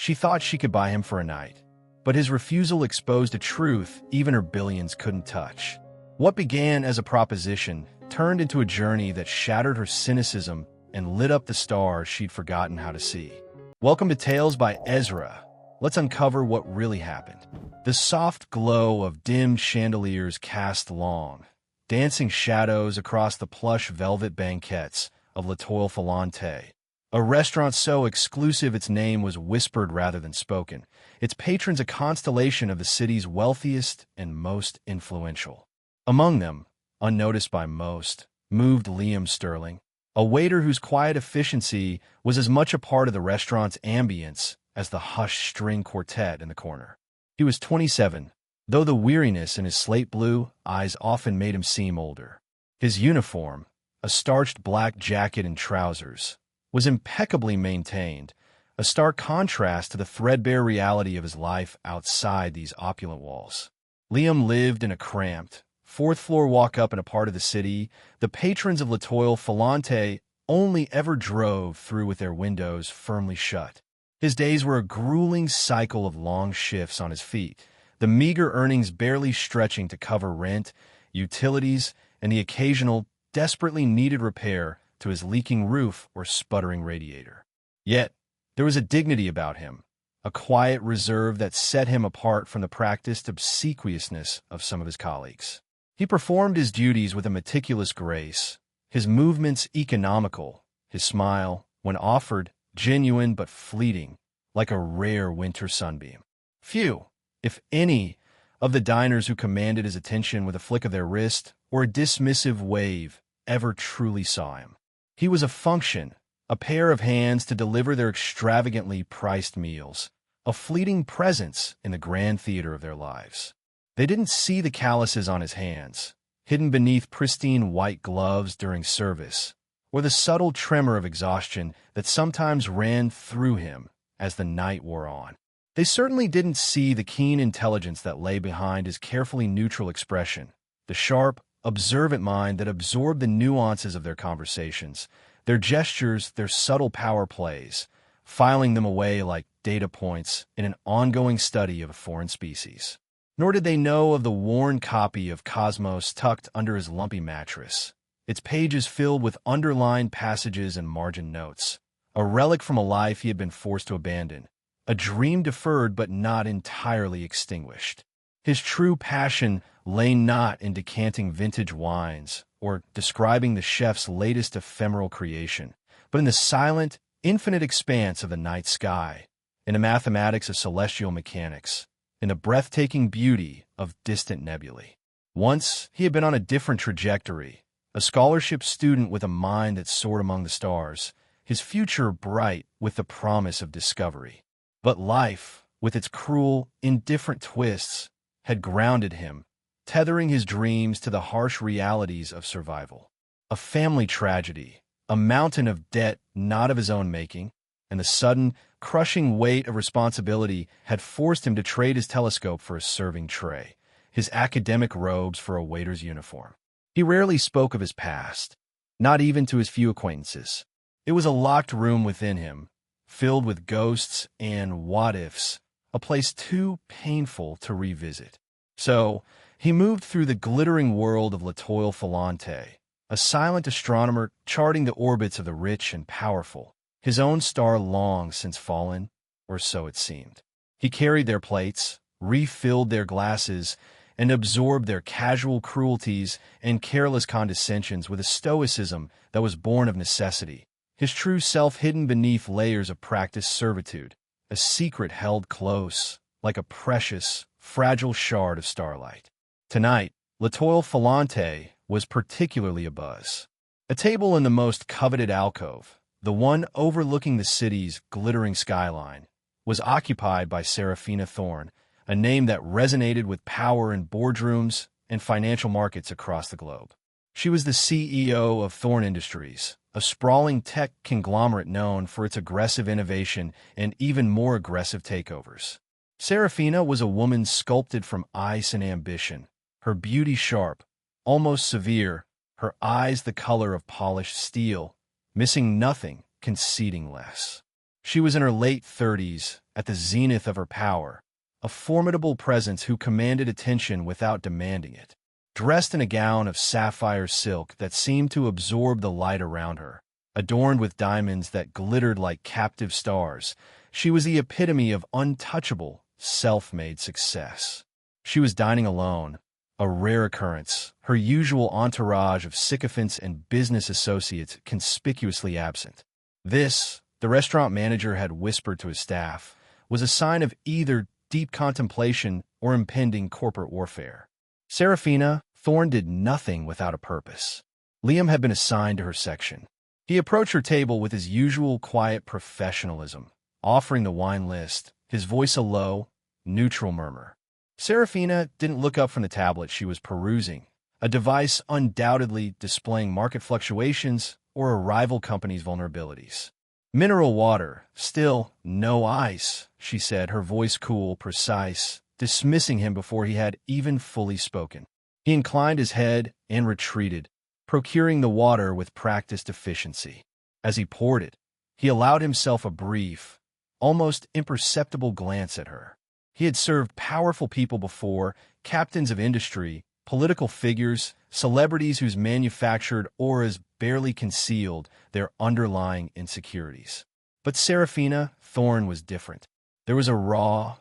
She thought she could buy him for a night, but his refusal exposed a truth even her billions couldn't touch. What began as a proposition turned into a journey that shattered her cynicism and lit up the stars she'd forgotten how to see. Welcome to Tales by Ezra. Let's uncover what really happened. The soft glow of dimmed chandeliers cast long, dancing shadows across the plush velvet banquettes of L'Etoile Filante, a restaurant so exclusive its name was whispered rather than spoken, its patrons a constellation of the city's wealthiest and most influential. Among them, unnoticed by most, moved Liam Sterling, a waiter whose quiet efficiency was as much a part of the restaurant's ambience as the hushed string quartet in the corner. He was 27, though the weariness in his slate-blue eyes often made him seem older. His uniform, a starched black jacket and trousers, was impeccably maintained, a stark contrast to the threadbare reality of his life outside these opulent walls. Liam lived in a cramped, fourth-floor walk-up in a part of the city the patrons of L'Etoile Filante only ever drove through with their windows firmly shut. His days were a grueling cycle of long shifts on his feet, the meager earnings barely stretching to cover rent, utilities, and the occasional, desperately needed repair to his leaking roof or sputtering radiator. Yet, there was a dignity about him, a quiet reserve that set him apart from the practiced obsequiousness of some of his colleagues. He performed his duties with a meticulous grace, his movements economical, his smile, when offered, genuine but fleeting, like a rare winter sunbeam. Few, if any, of the diners who commanded his attention with a flick of their wrist or a dismissive wave ever truly saw him. He was a function, a pair of hands to deliver their extravagantly priced meals, a fleeting presence in the grand theater of their lives. They didn't see the calluses on his hands, hidden beneath pristine white gloves during service, or the subtle tremor of exhaustion that sometimes ran through him as the night wore on. They certainly didn't see the keen intelligence that lay behind his carefully neutral expression, the sharp, observant mind that absorbed the nuances of their conversations, their gestures, their subtle power plays, filing them away like data points in an ongoing study of a foreign species. Nor did they know of the worn copy of Cosmos tucked under his lumpy mattress, its pages filled with underlined passages and margin notes, a relic from a life he had been forced to abandon, a dream deferred but not entirely extinguished. His true passion lay not in decanting vintage wines or describing the chef's latest ephemeral creation, but in the silent, infinite expanse of the night sky, in the mathematics of celestial mechanics, in the breathtaking beauty of distant nebulae. Once, he had been on a different trajectory, a scholarship student with a mind that soared among the stars, his future bright with the promise of discovery. But life, with its cruel, indifferent twists, had grounded him, tethering his dreams to the harsh realities of survival. A family tragedy, a mountain of debt not of his own making, and the sudden, crushing weight of responsibility had forced him to trade his telescope for a serving tray, his academic robes for a waiter's uniform. He rarely spoke of his past, not even to his few acquaintances. It was a locked room within him, filled with ghosts and what-ifs, a place too painful to revisit. So, he moved through the glittering world of L'Etoile Filante, a silent astronomer charting the orbits of the rich and powerful, his own star long since fallen, or so it seemed. He carried their plates, refilled their glasses, and absorbed their casual cruelties and careless condescensions with a stoicism that was born of necessity, his true self hidden beneath layers of practiced servitude, a secret held close, like a precious, fragile shard of starlight. Tonight, L'Etoile Filante was particularly abuzz. A table in the most coveted alcove, the one overlooking the city's glittering skyline, was occupied by Serafina Thorne, a name that resonated with power in boardrooms and financial markets across the globe. She was the CEO of Thorne Industries, a sprawling tech conglomerate known for its aggressive innovation and even more aggressive takeovers. Serafina was a woman sculpted from ice and ambition, her beauty sharp, almost severe, her eyes the color of polished steel, missing nothing, conceding less. She was in her late 30s, at the zenith of her power, a formidable presence who commanded attention without demanding it. Dressed in a gown of sapphire silk that seemed to absorb the light around her, adorned with diamonds that glittered like captive stars, she was the epitome of untouchable, self-made success. She was dining alone, a rare occurrence, her usual entourage of sycophants and business associates conspicuously absent. This, the restaurant manager had whispered to his staff, was a sign of either deep contemplation or impending corporate warfare. Serafina Thorne did nothing without a purpose. Liam had been assigned to her section. He approached her table with his usual quiet professionalism, offering the wine list, his voice a low, neutral murmur. Serafina didn't look up from the tablet she was perusing, a device undoubtedly displaying market fluctuations or a rival company's vulnerabilities. "Mineral water, still, no ice," she said, her voice cool, precise, dismissing him before he had even fully spoken. He inclined his head and retreated, procuring the water with practiced efficiency. As he poured it, he allowed himself a brief, almost imperceptible glance at her. He had served powerful people before, captains of industry, political figures, celebrities whose manufactured auras barely concealed their underlying insecurities. But Serafina Thorne was different. There was a raw,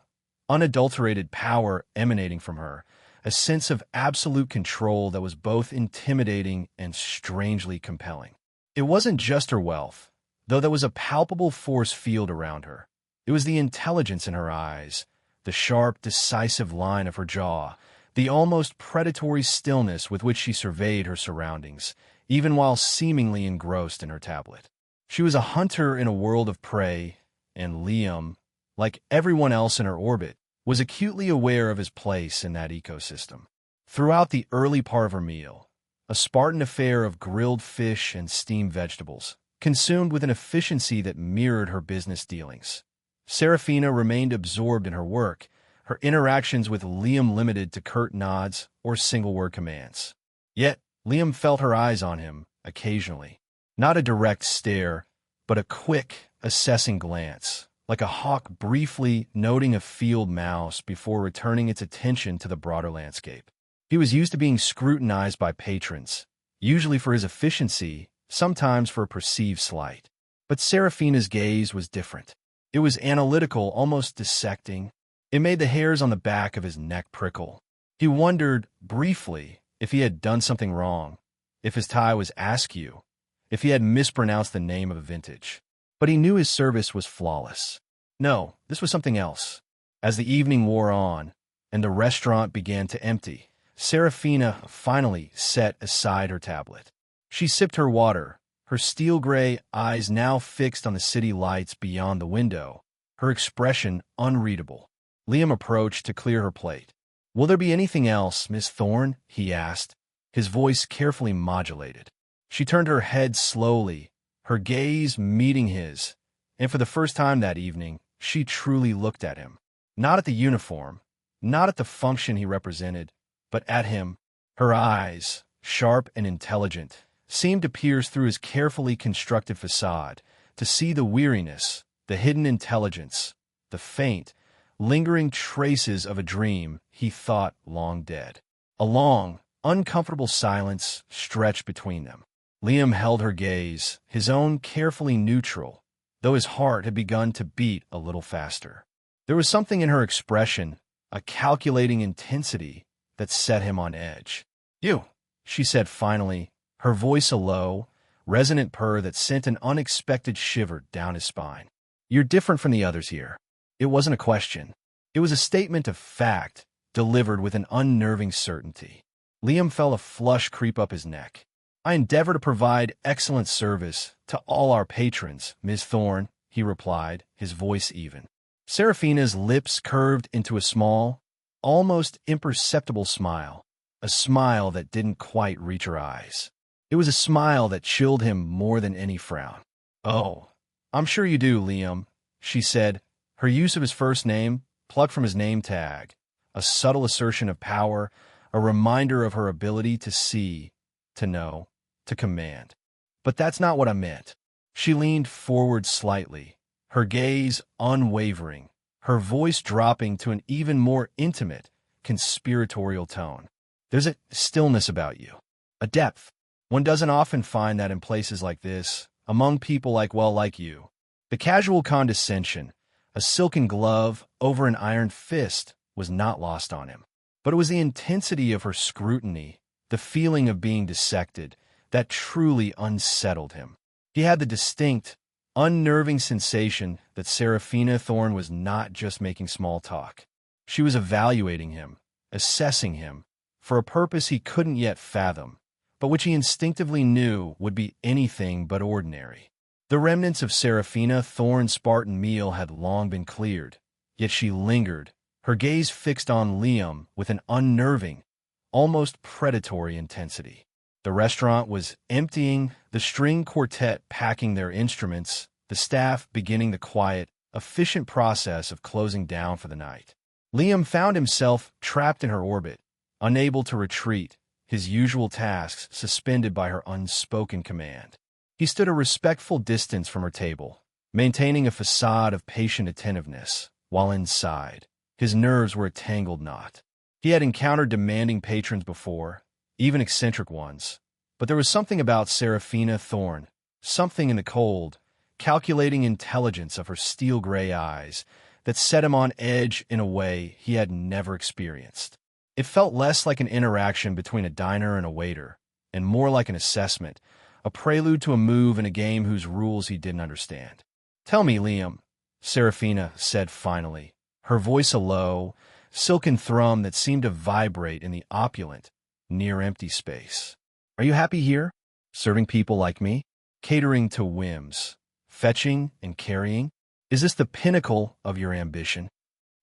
unadulterated power emanating from her, a sense of absolute control that was both intimidating and strangely compelling. It wasn't just her wealth, though there was a palpable force field around her. It was the intelligence in her eyes, the sharp, decisive line of her jaw, the almost predatory stillness with which she surveyed her surroundings, even while seemingly engrossed in her tablet. She was a hunter in a world of prey, and Liam, like everyone else in her orbit, was acutely aware of his place in that ecosystem. Throughout the early part of her meal, a Spartan affair of grilled fish and steamed vegetables, consumed with an efficiency that mirrored her business dealings, Serafina remained absorbed in her work, her interactions with Liam limited to curt nods or single-word commands. Yet, Liam felt her eyes on him, occasionally. Not a direct stare, but a quick, assessing glance, like a hawk briefly noting a field mouse before returning its attention to the broader landscape. He was used to being scrutinized by patrons, usually for his efficiency, sometimes for a perceived slight. But Serafina's gaze was different. It was analytical, almost dissecting. It made the hairs on the back of his neck prickle. He wondered, briefly, if he had done something wrong, if his tie was askew, if he had mispronounced the name of a vintage. But he knew his service was flawless. No, this was something else. As the evening wore on, and the restaurant began to empty, Serafina finally set aside her tablet. She sipped her water, her steel-gray eyes now fixed on the city lights beyond the window, her expression unreadable. Liam approached to clear her plate. "Will there be anything else, Miss Thorne?" he asked, his voice carefully modulated. She turned her head slowly, her gaze meeting his, and for the first time that evening, she truly looked at him. Not at the uniform, not at the function he represented, but at him. Her eyes, sharp and intelligent, seemed to pierce through his carefully constructed facade, to see the weariness, the hidden intelligence, the faint, lingering traces of a dream he thought long dead. A long, uncomfortable silence stretched between them. Liam held her gaze, his own carefully neutral, though his heart had begun to beat a little faster. There was something in her expression, a calculating intensity, that set him on edge. "You," she said finally, her voice a low, resonant purr that sent an unexpected shiver down his spine. "You're different from the others here." It wasn't a question. It was a statement of fact, delivered with an unnerving certainty. Liam felt a flush creep up his neck. "I endeavor to provide excellent service to all our patrons, Miss Thorne," he replied, his voice even. Serafina's lips curved into a small, almost imperceptible smile, a smile that didn't quite reach her eyes. It was a smile that chilled him more than any frown. "Oh, I'm sure you do, Liam," she said, her use of his first name, plucked from his name tag, a subtle assertion of power, a reminder of her ability to see, to know, to command. "But that's not what I meant." She leaned forward slightly, her gaze unwavering, her voice dropping to an even more intimate, conspiratorial tone. There's a stillness about you, a depth. One doesn't often find that in places like this, among people like you. The casual condescension, a silken glove over an iron fist, was not lost on him. But it was the intensity of her scrutiny, the feeling of being dissected, that truly unsettled him. He had the distinct, unnerving sensation that Seraphina Thorne was not just making small talk. She was evaluating him, assessing him, for a purpose he couldn't yet fathom, but which he instinctively knew would be anything but ordinary. The remnants of Seraphina Thorne's Spartan meal had long been cleared, yet she lingered, her gaze fixed on Liam with an unnerving, almost predatory intensity. The restaurant was emptying, the string quartet packing their instruments, the staff beginning the quiet, efficient process of closing down for the night. Liam found himself trapped in her orbit, unable to retreat, his usual tasks suspended by her unspoken command. He stood a respectful distance from her table, maintaining a facade of patient attentiveness, while inside, his nerves were a tangled knot. He had encountered demanding patrons before, even eccentric ones, but there was something about Seraphina Thorne, something in the cold, calculating intelligence of her steel-gray eyes that set him on edge in a way he had never experienced. It felt less like an interaction between a diner and a waiter, and more like an assessment, a prelude to a move in a game whose rules he didn't understand. "Tell me, Liam," Seraphina said finally, her voice a low, silken thrum that seemed to vibrate in the opulent, near-empty space. "Are you happy here, serving people like me, catering to whims, fetching and carrying? Is this the pinnacle of your ambition?"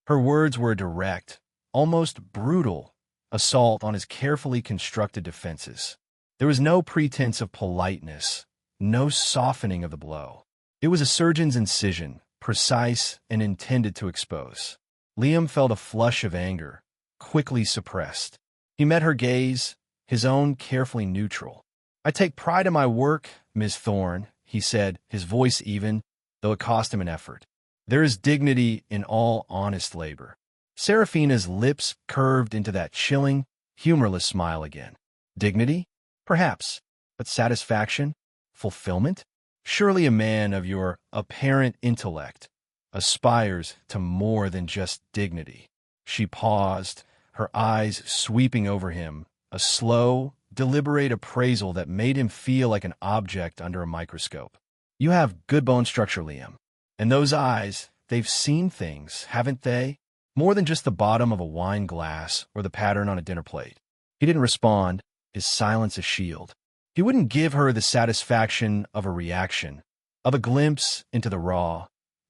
Her words were a direct, almost brutal, assault on his carefully constructed defenses. There was no pretense of politeness, no softening of the blow. It was a surgeon's incision, precise and intended to expose. Liam felt a flush of anger, quickly suppressed. He met her gaze, his own carefully neutral. "I take pride in my work, Miss Thorne," he said, his voice even, though it cost him an effort. "There is dignity in all honest labor." Seraphina's lips curved into that chilling, humorless smile again. Dignity? Perhaps. But satisfaction? Fulfillment? Surely a man of your apparent intellect aspires to more than just dignity. She paused, her eyes sweeping over him, a slow, deliberate appraisal that made him feel like an object under a microscope. "You have good bone structure, Liam. And those eyes, they've seen things, haven't they? More than just the bottom of a wine glass or the pattern on a dinner plate." He didn't respond, his silence a shield. He wouldn't give her the satisfaction of a reaction, of a glimpse into the raw,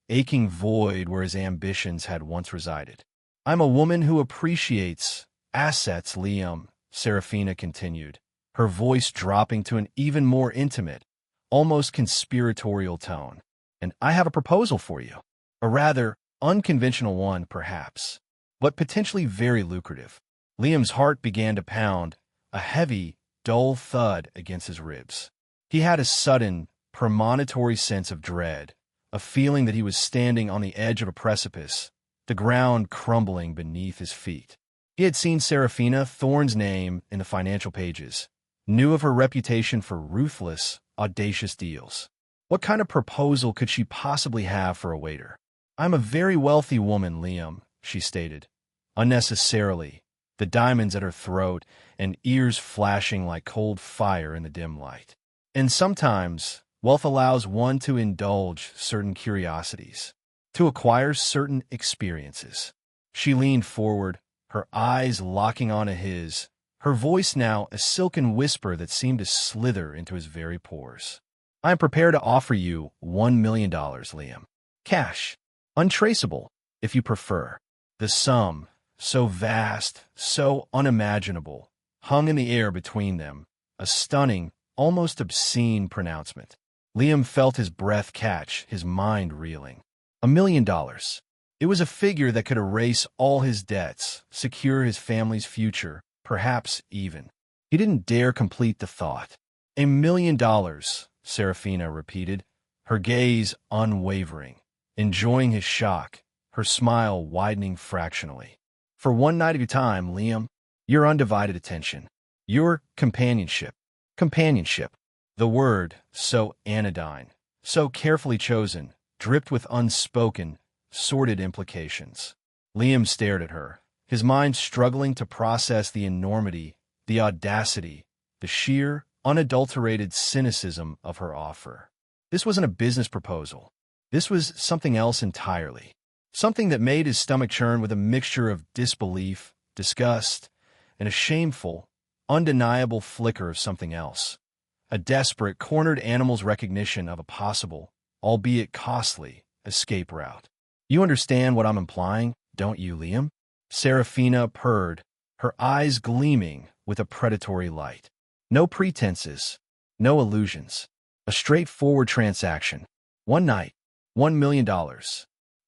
aching void where his ambitions had once resided. "I'm a woman who appreciates assets, Liam," Seraphina continued, her voice dropping to an even more intimate, almost conspiratorial tone. "And I have a proposal for you. A rather unconventional one, perhaps, but potentially very lucrative." Liam's heart began to pound, a heavy, dull thud against his ribs. He had a sudden, premonitory sense of dread, a feeling that he was standing on the edge of a precipice, the ground crumbling beneath his feet. He had seen Seraphina Thorne's name in the financial pages, knew of her reputation for ruthless, audacious deals. What kind of proposal could she possibly have for a waiter? "I'm a very wealthy woman, Liam," she stated, unnecessarily, the diamonds at her throat and ears flashing like cold fire in the dim light. "And sometimes, wealth allows one to indulge certain curiosities, to acquire certain experiences." She leaned forward, her eyes locking onto his, her voice now a silken whisper that seemed to slither into his very pores. "I am prepared to offer you $1 million, Liam. Cash, untraceable, if you prefer." The sum, so vast, so unimaginable, hung in the air between them, a stunning, almost obscene pronouncement. Liam felt his breath catch, his mind reeling. $1 million. It was a figure that could erase all his debts, secure his family's future, perhaps even. He didn't dare complete the thought. $1 million, Seraphina repeated, her gaze unwavering, enjoying his shock, her smile widening fractionally. For one night of your time, Liam, your undivided attention, your companionship. Companionship. The word, so anodyne, so carefully chosen, dripped with unspoken, sordid implications. Liam stared at her, his mind struggling to process the enormity, the audacity, the sheer, unadulterated cynicism of her offer. This wasn't a business proposal. This was something else entirely. Something that made his stomach churn with a mixture of disbelief, disgust, and a shameful, undeniable flicker of something else. A desperate, cornered animal's recognition of a possible, albeit costly, escape route. You understand what I'm implying, don't you, Liam? Serafina purred, her eyes gleaming with a predatory light. No pretenses, no illusions. A straightforward transaction. One night, $1 million.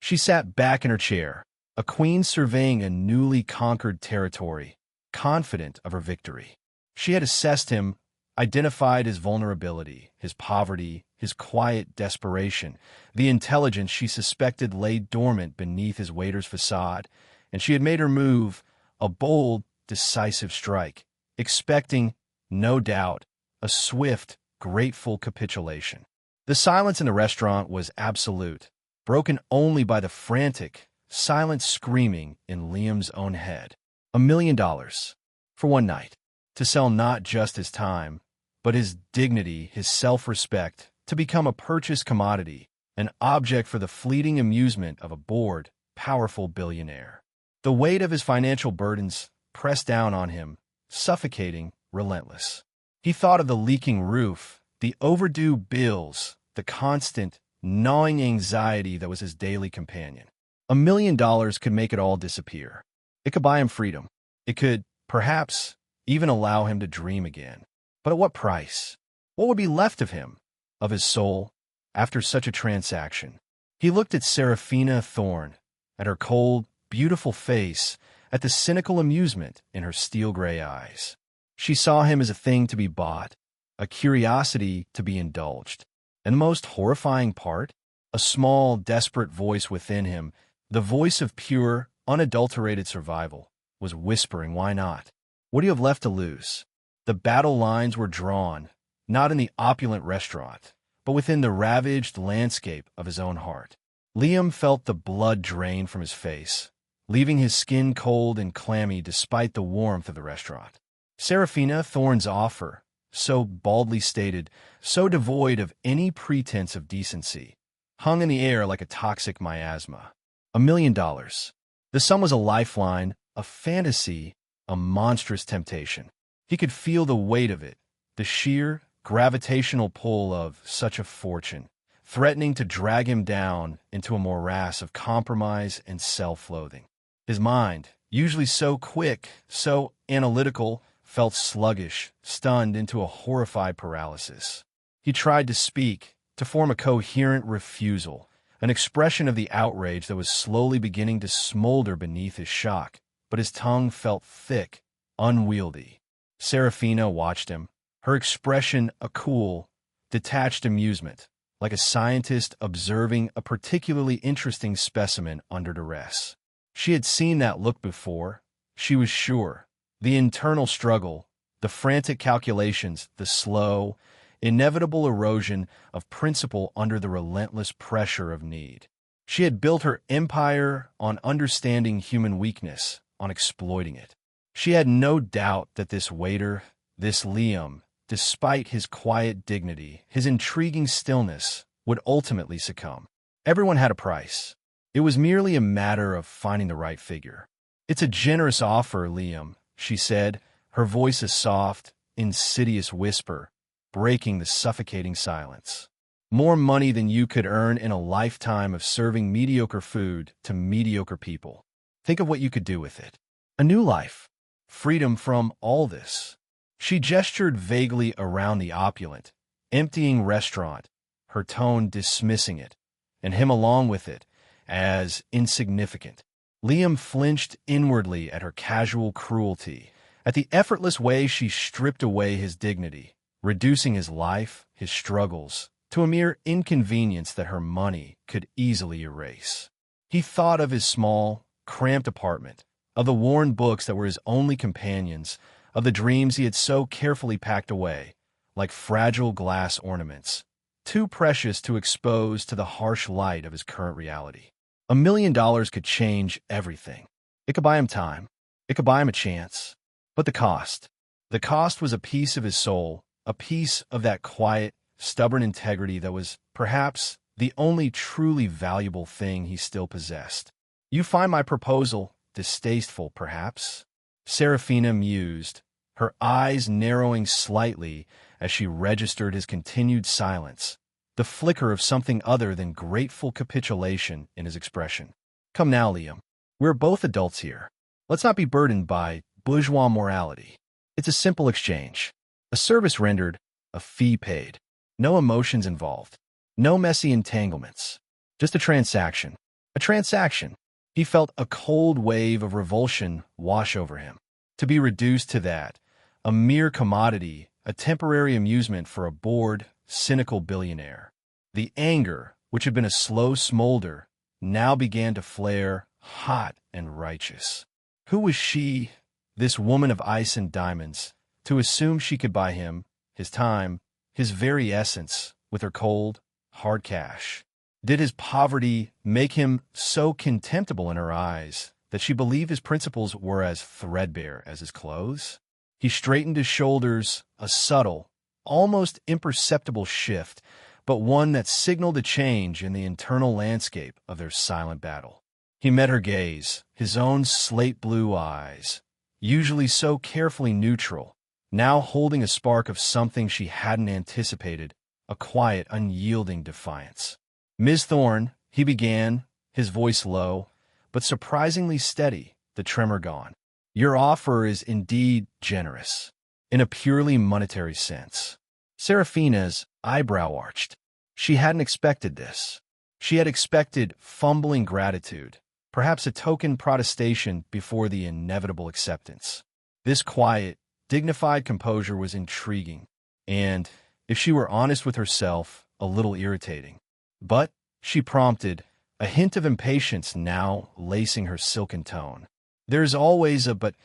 She sat back in her chair, a queen surveying a newly conquered territory, confident of her victory. She had assessed him, identified his vulnerability, his poverty, his quiet desperation, the intelligence she suspected lay dormant beneath his waiter's facade, and she had made her move, a bold, decisive strike, expecting, no doubt, a swift, grateful capitulation. The silence in the restaurant was absolute, broken only by the frantic, silent screaming in Liam's own head. $1 million. For one night. To sell not just his time, but his dignity, his self-respect, to become a purchased commodity, an object for the fleeting amusement of a bored, powerful billionaire. The weight of his financial burdens pressed down on him, suffocating, relentless. He thought of the leaking roof, the overdue bills, the constant, gnawing anxiety that was his daily companion. $1 million could make it all disappear. It could buy him freedom. It could, perhaps, even allow him to dream again. But at what price? What would be left of him, of his soul, after such a transaction? He looked at Serafina Thorne, at her cold, beautiful face, at the cynical amusement in her steel-gray eyes. She saw him as a thing to be bought, a curiosity to be indulged. And the most horrifying part? A small, desperate voice within him, the voice of pure, unadulterated survival, was whispering, why not? What do you have left to lose? The battle lines were drawn, not in the opulent restaurant, but within the ravaged landscape of his own heart. Liam felt the blood drain from his face, leaving his skin cold and clammy despite the warmth of the restaurant. Serafina Thorne's offer, so baldly stated, so devoid of any pretense of decency, hung in the air like a toxic miasma. $1 million. The sum was a lifeline, a fantasy, a monstrous temptation. He could feel the weight of it, the sheer, gravitational pull of such a fortune, threatening to drag him down into a morass of compromise and self-loathing. His mind, usually so quick, so analytical, felt sluggish, stunned into a horrified paralysis. He tried to speak, to form a coherent refusal, an expression of the outrage that was slowly beginning to smolder beneath his shock, but his tongue felt thick, unwieldy. Serafina watched him, her expression a cool, detached amusement, like a scientist observing a particularly interesting specimen under duress. She had seen that look before, she was sure. The internal struggle, the frantic calculations, the slow, inevitable erosion of principle under the relentless pressure of need. She had built her empire on understanding human weakness, on exploiting it. She had no doubt that this waiter, this Liam, despite his quiet dignity, his intriguing stillness, would ultimately succumb. Everyone had a price. It was merely a matter of finding the right figure. It's a generous offer, Liam, she said, her voice a soft, insidious whisper, breaking the suffocating silence. More money than you could earn in a lifetime of serving mediocre food to mediocre people. Think of what you could do with it. A new life. Freedom from all this. She gestured vaguely around the opulent, emptying restaurant, her tone dismissing it, and him along with it, as insignificant. Liam flinched inwardly at her casual cruelty, at the effortless way she stripped away his dignity, reducing his life, his struggles, to a mere inconvenience that her money could easily erase. He thought of his small, cramped apartment, of the worn books that were his only companions, of the dreams he had so carefully packed away, like fragile glass ornaments, too precious to expose to the harsh light of his current reality. $1 million could change everything. It could buy him time. It could buy him a chance. But the cost. The cost was a piece of his soul, a piece of that quiet, stubborn integrity that was, perhaps, the only truly valuable thing he still possessed. You find my proposal distasteful, perhaps? Seraphina mused, her eyes narrowing slightly as she registered his continued silence, the flicker of something other than grateful capitulation in his expression. Come now, Liam. We're both adults here. Let's not be burdened by bourgeois morality. It's a simple exchange. A service rendered, a fee paid. No emotions involved. No messy entanglements. Just a transaction. A transaction. He felt a cold wave of revulsion wash over him. To be reduced to that, a mere commodity, a temporary amusement for a bored, cynical billionaire. The anger, which had been a slow smolder, now began to flare, hot and righteous. Who was she, this woman of ice and diamonds, to assume she could buy him, his time, his very essence, with her cold, hard cash? Did his poverty make him so contemptible in her eyes that she believed his principles were as threadbare as his clothes? He straightened his shoulders, a subtle, almost imperceptible shift, but one that signaled a change in the internal landscape of their silent battle. He met her gaze, his own slate-blue eyes, usually so carefully neutral, now holding a spark of something she hadn't anticipated, a quiet, unyielding defiance. Ms. Thorne, he began, his voice low, but surprisingly steady, the tremor gone. Your offer is indeed generous, in a purely monetary sense. Seraphina's eyebrow arched. She hadn't expected this. She had expected fumbling gratitude, perhaps a token protestation before the inevitable acceptance. This quiet, dignified composure was intriguing, and, if she were honest with herself, a little irritating. But, she prompted, a hint of impatience now lacing her silken tone. There's always a but,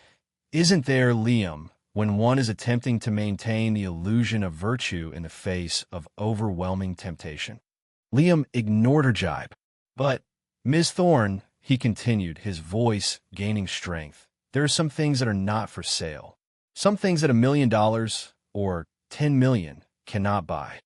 isn't there, Liam, when one is attempting to maintain the illusion of virtue in the face of overwhelming temptation? Liam ignored her jibe. But, Ms. Thorne, he continued, his voice gaining strength, there are some things that are not for sale. Some things that $1 million, or 10 million, cannot buy.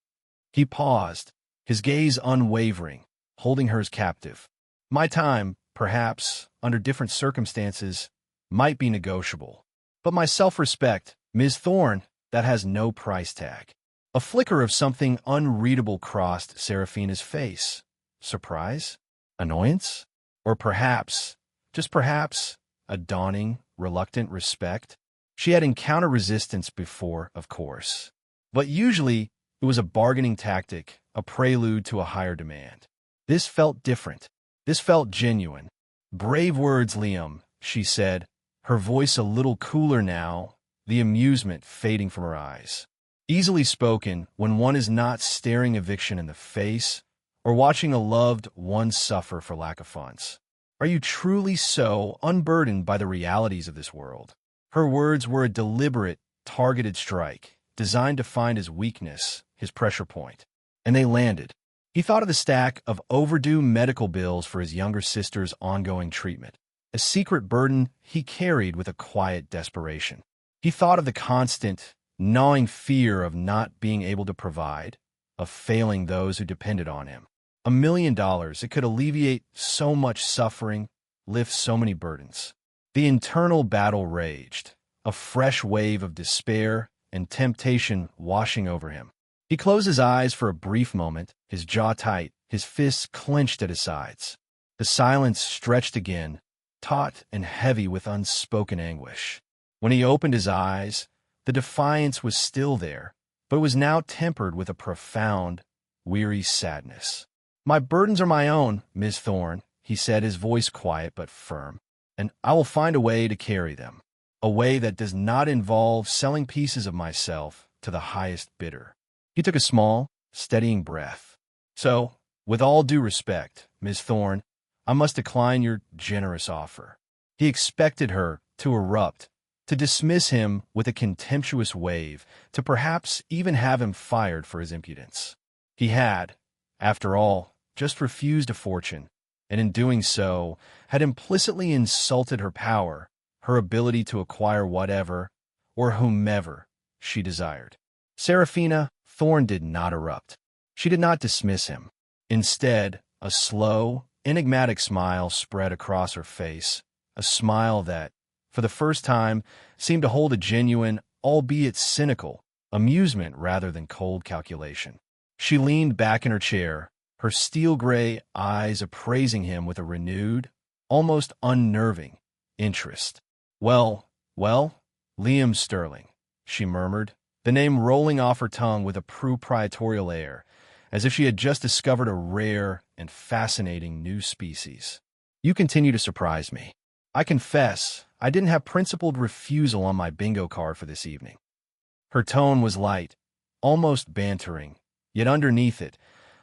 He paused, his gaze unwavering, holding hers captive. My time, perhaps, under different circumstances, might be negotiable. But my self-respect, Ms. Thorne, that has no price tag. A flicker of something unreadable crossed Seraphina's face. Surprise? Annoyance? Or perhaps, just perhaps, a dawning, reluctant respect? She had encountered resistance before, of course. But usually, it was a bargaining tactic, a prelude to a higher demand. This felt different. This felt genuine. Brave words, Liam, she said, her voice a little cooler now, the amusement fading from her eyes. Easily spoken when one is not staring eviction in the face or watching a loved one suffer for lack of funds. Are you truly so unburdened by the realities of this world? Her words were a deliberate, targeted strike, designed to find his weakness, his pressure point. And they landed. He thought of the stack of overdue medical bills for his younger sister's ongoing treatment, a secret burden he carried with a quiet desperation. He thought of the constant, gnawing fear of not being able to provide, of failing those who depended on him. $1 million, it could alleviate so much suffering, lift so many burdens. The internal battle raged, a fresh wave of despair and temptation washing over him. He closed his eyes for a brief moment, his jaw tight, his fists clenched at his sides. The silence stretched again, taut and heavy with unspoken anguish. When he opened his eyes, the defiance was still there, but it was now tempered with a profound, weary sadness. My burdens are my own, Miss Thorne, he said, his voice quiet but firm, and I will find a way to carry them, a way that does not involve selling pieces of myself to the highest bidder. He took a small, steadying breath. So, with all due respect, Miss Thorne, I must decline your generous offer. He expected her to erupt, to dismiss him with a contemptuous wave, to perhaps even have him fired for his impudence. He had, after all, just refused a fortune, and in doing so, had implicitly insulted her power, her ability to acquire whatever, or whomever, she desired. Seraphina Thorne did not erupt. She did not dismiss him. Instead, a slow, enigmatic smile spread across her face, a smile that, for the first time, seemed to hold a genuine, albeit cynical, amusement rather than cold calculation. She leaned back in her chair, her steel-gray eyes appraising him with a renewed, almost unnerving, interest. Well, Liam Sterling, she murmured, the name rolling off her tongue with a proprietorial air, as if she had just discovered a rare and fascinating new species. You continue to surprise me. I confess, I didn't have principled refusal on my bingo card for this evening. Her tone was light, almost bantering, yet underneath it,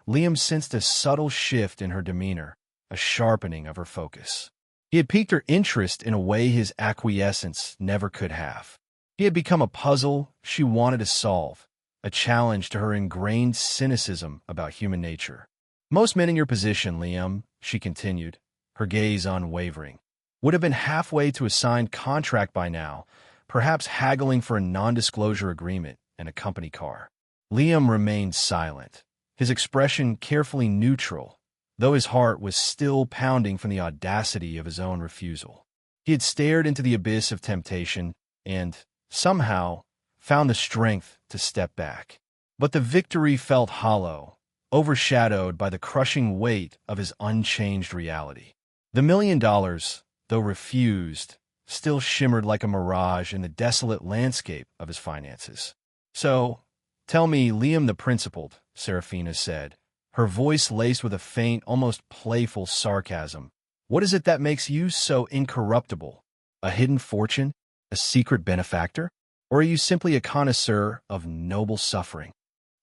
Liam sensed a subtle shift in her demeanor, a sharpening of her focus. He had piqued her interest in a way his acquiescence never could have. He had become a puzzle she wanted to solve, a challenge to her ingrained cynicism about human nature. Most men in your position, Liam, she continued, her gaze unwavering, would have been halfway to a signed contract by now, perhaps haggling for a non-disclosure agreement and a company car. Liam remained silent, his expression carefully neutral, though his heart was still pounding from the audacity of his own refusal. He had stared into the abyss of temptation and, somehow, found the strength to step back. But the victory felt hollow, overshadowed by the crushing weight of his unchanged reality. The $1 million, though refused, still shimmered like a mirage in the desolate landscape of his finances. So, tell me, Liam the principled, Seraphina said, her voice laced with a faint, almost playful sarcasm. What is it that makes you so incorruptible? A hidden fortune? A secret benefactor? Or are you simply a connoisseur of noble suffering?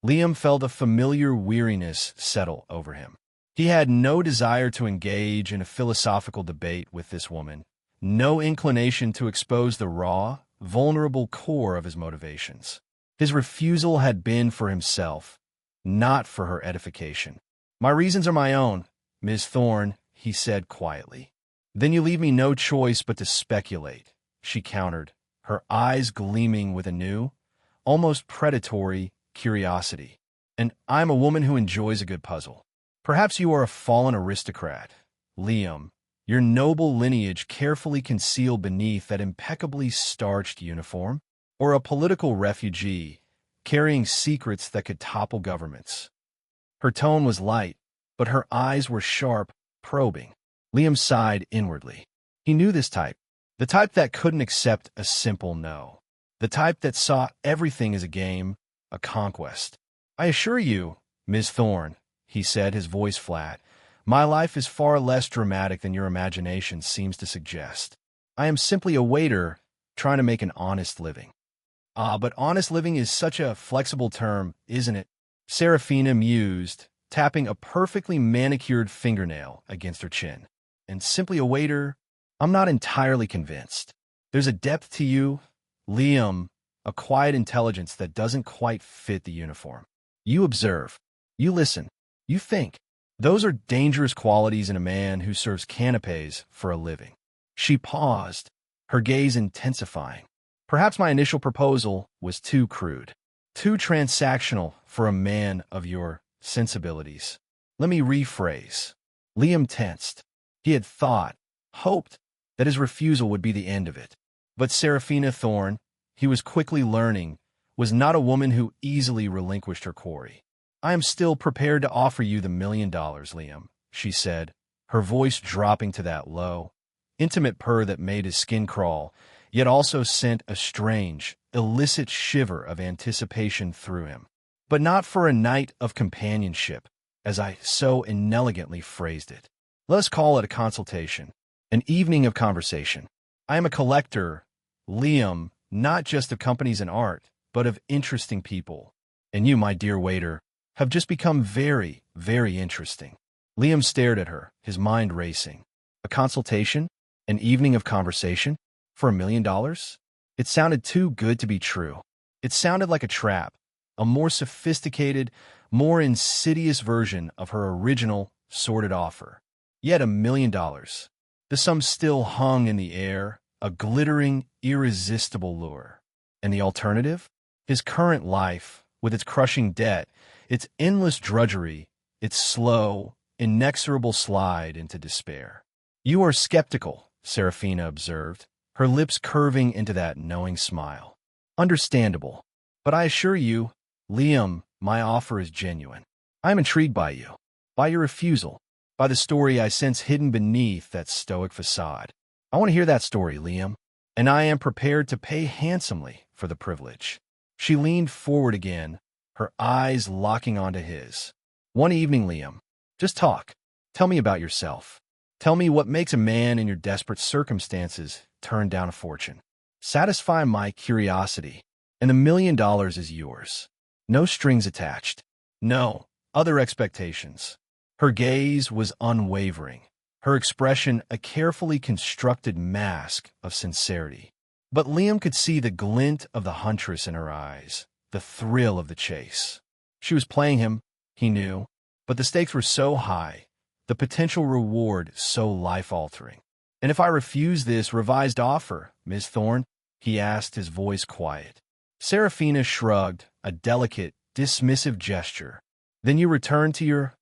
Liam felt a familiar weariness settle over him. He had no desire to engage in a philosophical debate with this woman, no inclination to expose the raw, vulnerable core of his motivations. His refusal had been for himself, not for her edification. My reasons are my own, Ms. Thorne, he said quietly. Then you leave me no choice but to speculate, she countered, her eyes gleaming with a new, almost predatory curiosity. And I'm a woman who enjoys a good puzzle. Perhaps you are a fallen aristocrat, Liam, your noble lineage carefully concealed beneath that impeccably starched uniform, or a political refugee, carrying secrets that could topple governments. Her tone was light, but her eyes were sharp, probing. Liam sighed inwardly. He knew this type, the type that couldn't accept a simple no, the type that saw everything as a game, a conquest. I assure you, Ms. Thorne, he said, his voice flat, my life is far less dramatic than your imagination seems to suggest. I am simply a waiter trying to make an honest living. Ah, but honest living is such a flexible term, isn't it? Seraphina mused, tapping a perfectly manicured fingernail against her chin. And simply a waiter? I'm not entirely convinced. There's a depth to you, Liam, a quiet intelligence that doesn't quite fit the uniform. You observe. You listen. You think. Those are dangerous qualities in a man who serves canapes for a living. She paused, her gaze intensifying. Perhaps my initial proposal was too crude, too transactional for a man of your sensibilities. Let me rephrase. Liam tensed. He had thought, hoped, that his refusal would be the end of it. But Seraphina Thorne, he was quickly learning, was not a woman who easily relinquished her quarry. I am still prepared to offer you the $1 million, Liam, she said, her voice dropping to that low, intimate purr that made his skin crawl, yet also sent a strange, illicit shiver of anticipation through him. But not for a night of companionship, as I so inelegantly phrased it. Let us call it a consultation, an evening of conversation. I am a collector, Liam, not just of companies and art, but of interesting people. And you, my dear waiter, have just become very, very interesting. Liam stared at her, his mind racing. A consultation? An evening of conversation? For $1 million? It sounded too good to be true. It sounded like a trap, a more sophisticated, more insidious version of her original, sordid offer. Yet $1 million. The sum still hung in the air, a glittering, irresistible lure. And the alternative? His current life, with its crushing debt, its endless drudgery, its slow, inexorable slide into despair. "You are skeptical," Serafina observed, her lips curving into that knowing smile. "Understandable. But I assure you, Liam, my offer is genuine. I am intrigued by you, by your refusal, by the story I sense hidden beneath that stoic facade. I want to hear that story, Liam, and I am prepared to pay handsomely for the privilege." She leaned forward again, her eyes locking onto his. "One evening, Liam. Just talk. Tell me about yourself. Tell me what makes a man in your desperate circumstances turn down a fortune. Satisfy my curiosity, and $1 million is yours. No strings attached. No other expectations." Her gaze was unwavering, her expression a carefully constructed mask of sincerity. But Liam could see the glint of the huntress in her eyes, the thrill of the chase. She was playing him, he knew, but the stakes were so high, the potential reward so life-altering. "And if I refuse this revised offer, Miss Thorne?" he asked, his voice quiet. Serafina shrugged, a delicate, dismissive gesture. "Then you return to your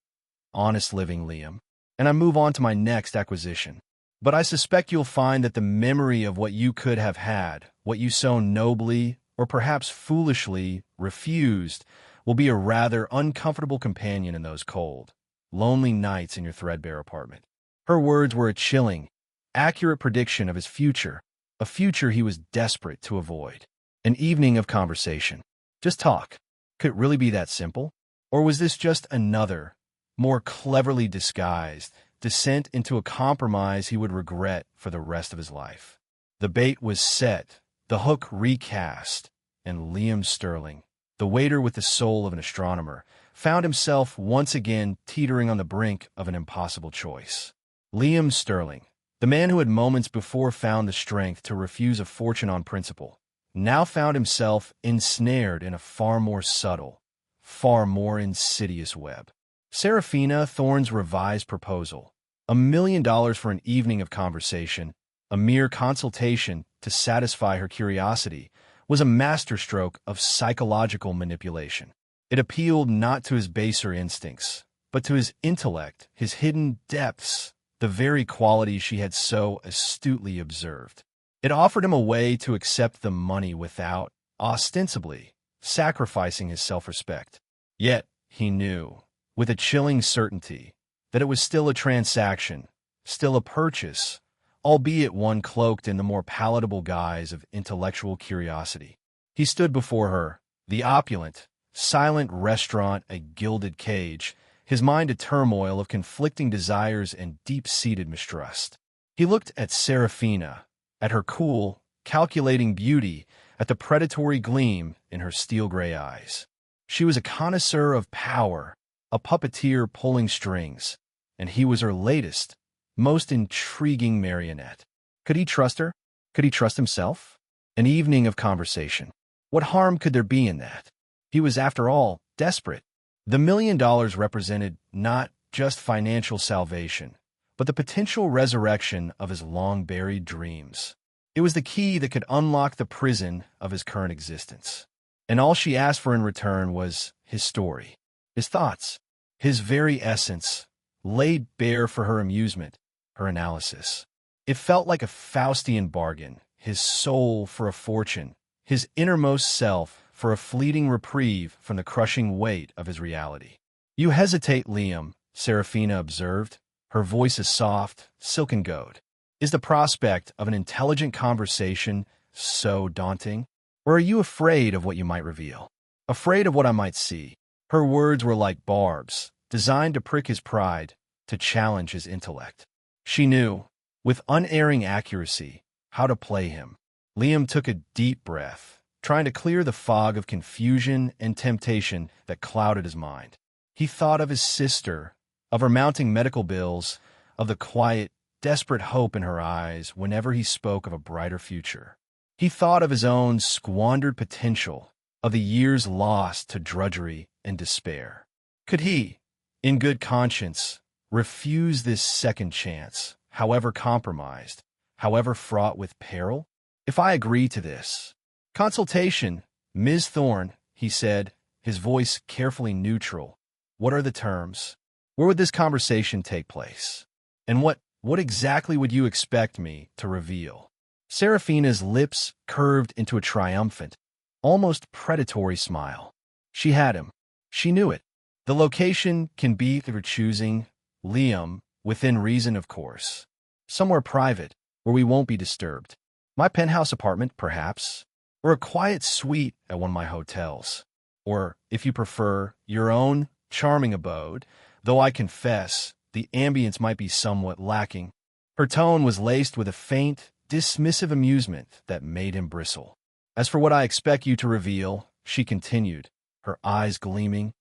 honest living, Liam, and I move on to my next acquisition. But I suspect you'll find that the memory of what you could have had, what you so nobly, or perhaps foolishly, refused, will be a rather uncomfortable companion in those cold, lonely nights in your threadbare apartment." Her words were a chilling, accurate prediction of his future, a future he was desperate to avoid. An evening of conversation. Just talk. Could it really be that simple? Or was this just another, more cleverly disguised, descent into a compromise he would regret for the rest of his life? The bait was set, the hook recast, and Liam Sterling, the waiter with the soul of an astronomer, found himself once again teetering on the brink of an impossible choice. Liam Sterling, the man who had moments before found the strength to refuse a fortune on principle, now found himself ensnared in a far more subtle, far more insidious web. Serafina Thorne's revised proposal, $1 million for an evening of conversation, a mere consultation to satisfy her curiosity, was a masterstroke of psychological manipulation. It appealed not to his baser instincts, but to his intellect, his hidden depths, the very qualities she had so astutely observed. It offered him a way to accept the money without, ostensibly, sacrificing his self-respect. Yet, he knew, with a chilling certainty, that it was still a transaction, still a purchase, albeit one cloaked in the more palatable guise of intellectual curiosity. He stood before her, the opulent, silent restaurant a gilded cage, his mind a turmoil of conflicting desires and deep-seated mistrust. He looked at Serafina, at her cool, calculating beauty, at the predatory gleam in her steel-gray eyes. She was a connoisseur of power, a puppeteer pulling strings, and he was her latest, most intriguing marionette. Could he trust her? Could he trust himself? An evening of conversation. What harm could there be in that? He was, after all, desperate. The $1 million represented not just financial salvation, but the potential resurrection of his long-buried dreams. It was the key that could unlock the prison of his current existence. And all she asked for in return was his story, his thoughts, his very essence, laid bare for her amusement, her analysis. It felt like a Faustian bargain, his soul for a fortune, his innermost self for a fleeting reprieve from the crushing weight of his reality. "You hesitate, Liam," Serafina observed, her voice a soft, silken goad. "Is the prospect of an intelligent conversation so daunting? Or are you afraid of what you might reveal? Afraid of what I might see?" Her words were like barbs, designed to prick his pride, to challenge his intellect. She knew, with unerring accuracy, how to play him. Liam took a deep breath, trying to clear the fog of confusion and temptation that clouded his mind. He thought of his sister, of her mounting medical bills, of the quiet, desperate hope in her eyes whenever he spoke of a brighter future. He thought of his own squandered potential, of the years lost to drudgery and despair. Could he, in good conscience, refuse this second chance, however compromised, however fraught with peril? If I agree to this consultation, Ms. Thorne, he said, his voice carefully neutral, what are the terms? Where would this conversation take place? And what exactly would you expect me to reveal? Seraphina's lips curved into a triumphant, almost predatory smile. She had him. She knew it. The location can be of her choosing, Liam, within reason, of course. Somewhere private, where we won't be disturbed. My penthouse apartment, perhaps. Or a quiet suite at one of my hotels. Or, if you prefer, your own charming abode, though I confess the ambience might be somewhat lacking. Her tone was laced with a faint, dismissive amusement that made him bristle. As for what I expect you to reveal, she continued, her eyes gleaming,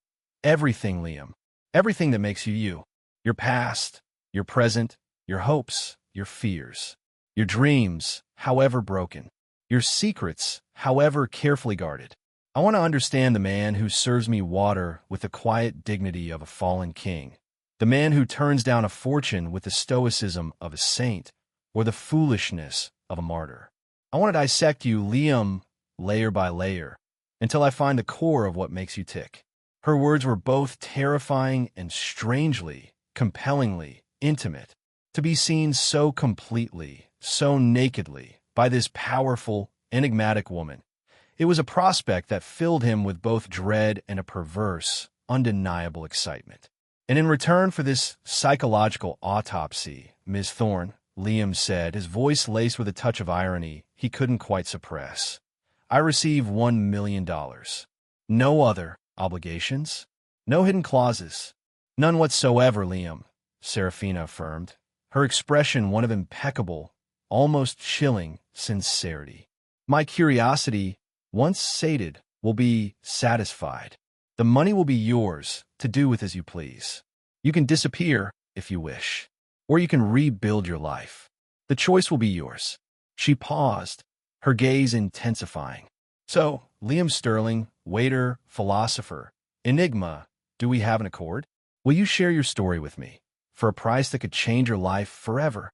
everything, Liam. Everything that makes you you. Your past, your present, your hopes, your fears. Your dreams, however broken. Your secrets, however carefully guarded. I want to understand the man who serves me water with the quiet dignity of a fallen king. The man who turns down a fortune with the stoicism of a saint, or the foolishness of a martyr. I want to dissect you, Liam, layer by layer, until I find the core of what makes you tick. Her words were both terrifying and strangely, compellingly intimate. To be seen so completely, so nakedly, by this powerful, enigmatic woman. It was a prospect that filled him with both dread and a perverse, undeniable excitement. And in return for this psychological autopsy, Ms. Thorne, Liam said, his voice laced with a touch of irony he couldn't quite suppress, I receive $1 million. No other obligations? No hidden clauses? None whatsoever, Liam, Seraphina affirmed, her expression one of impeccable, almost chilling sincerity. My curiosity, once sated, will be satisfied. The money will be yours to do with as you please. You can disappear if you wish, or you can rebuild your life. The choice will be yours. She paused, her gaze intensifying. So, Liam Sterling, waiter, philosopher, enigma, do we have an accord? Will you share your story with me, for a price that could change your life forever?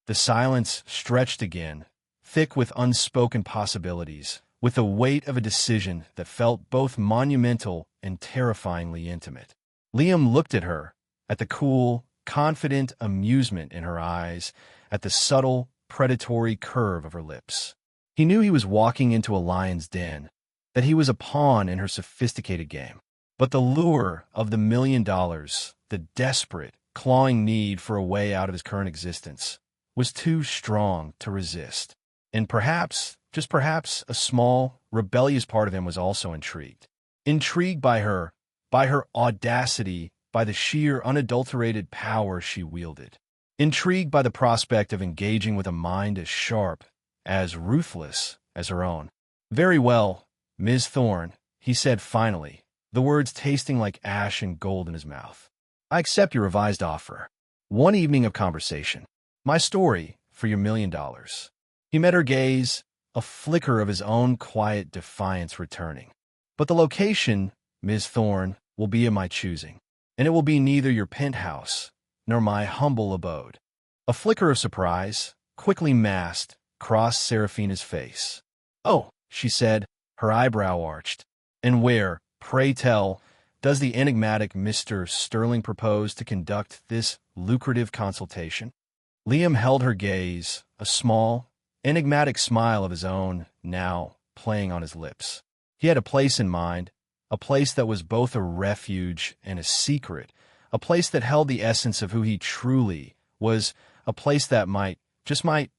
The silence stretched again, thick with unspoken possibilities, with the weight of a decision that felt both monumental and terrifyingly intimate. Liam looked at her, at the cool, confident amusement in her eyes, at the subtle, predatory curve of her lips. He knew he was walking into a lion's den, that he was a pawn in her sophisticated game. But the lure of the $1 million, the desperate, clawing need for a way out of his current existence, was too strong to resist. And perhaps, just perhaps, a small, rebellious part of him was also intrigued. Intrigued by her audacity, by the sheer, unadulterated power she wielded. Intrigued by the prospect of engaging with a mind as sharp, as ruthless as her own. Very well, Ms. Thorne, he said finally, the words tasting like ash and gold in his mouth. I accept your revised offer. One evening of conversation. My story for your $1 million. He met her gaze, a flicker of his own quiet defiance returning. But the location, Ms. Thorne, will be of my choosing, and it will be neither your penthouse nor my humble abode. A flicker of surprise, quickly masked, crossed Seraphina's face. Oh, she said, her eyebrow arched. And where, pray tell, does the enigmatic Mr. Sterling propose to conduct this lucrative consultation? Liam held her gaze, a small, enigmatic smile of his own now playing on his lips. He had a place in mind, a place that was both a refuge and a secret, a place that held the essence of who he truly was, a place that might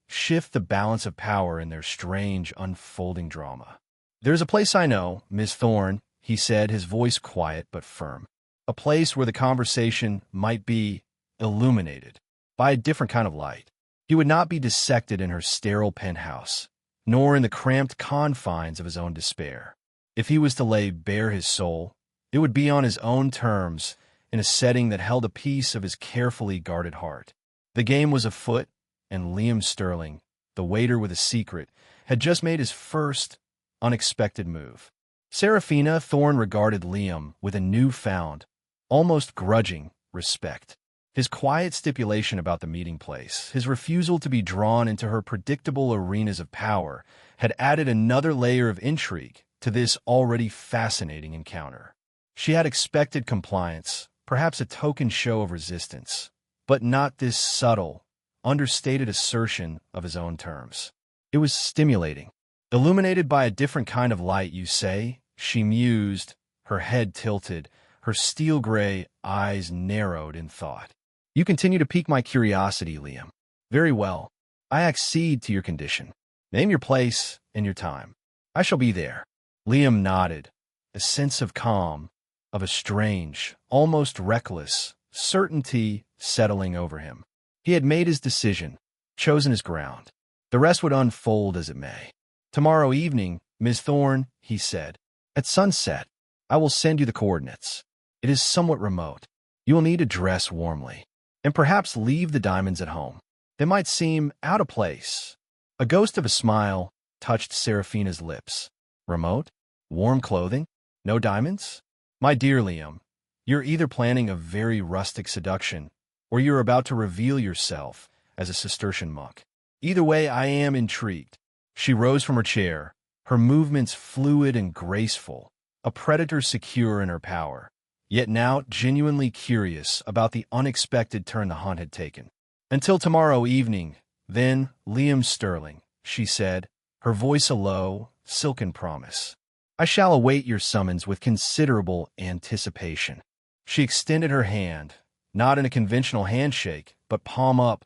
shift the balance of power in their strange, unfolding drama. There's a place I know, Miss Thorne, he said, his voice quiet but firm. A place where the conversation might be illuminated by a different kind of light. He would not be dissected in her sterile penthouse, nor in the cramped confines of his own despair. If he was to lay bare his soul, It would be on his own terms, in a setting that held a piece of his carefully guarded heart. The game was afoot, and Liam Sterling, the waiter with a secret, had just made his first, unexpected move. Serafina Thorne regarded Liam with a newfound, almost grudging, respect. His quiet stipulation about the meeting place, his refusal to be drawn into her predictable arenas of power, had added another layer of intrigue to this already fascinating encounter. She had expected compliance, perhaps a token show of resistance, but not this subtle, understated assertion of his own terms. It was stimulating. Illuminated by a different kind of light, you say? She mused, her head tilted, her steel-gray eyes narrowed in thought. You continue to pique my curiosity, Liam. Very well. I accede to your condition. Name your place and your time. I shall be there. Liam nodded, a sense of calm, of a strange, almost reckless, certainty settling over him. He had made his decision, chosen his ground. The rest would unfold as it may. Tomorrow evening, Miss Thorne, he said. At sunset, I will send you the coordinates. It is somewhat remote. You will need to dress warmly, and perhaps leave the diamonds at home. They might seem out of place. A ghost of a smile touched Serafina's lips. Remote? Warm clothing? No diamonds? My dear Liam, you're either planning a very rustic seduction, or you're about to reveal yourself as a Cistercian monk. Either way, I am intrigued. She rose from her chair, her movements fluid and graceful, a predator secure in her power, yet now genuinely curious about the unexpected turn the hunt had taken. Until tomorrow evening, then, Liam Sterling, she said, her voice a low, silken promise. I shall await your summons with considerable anticipation. She extended her hand, not in a conventional handshake, but palm up,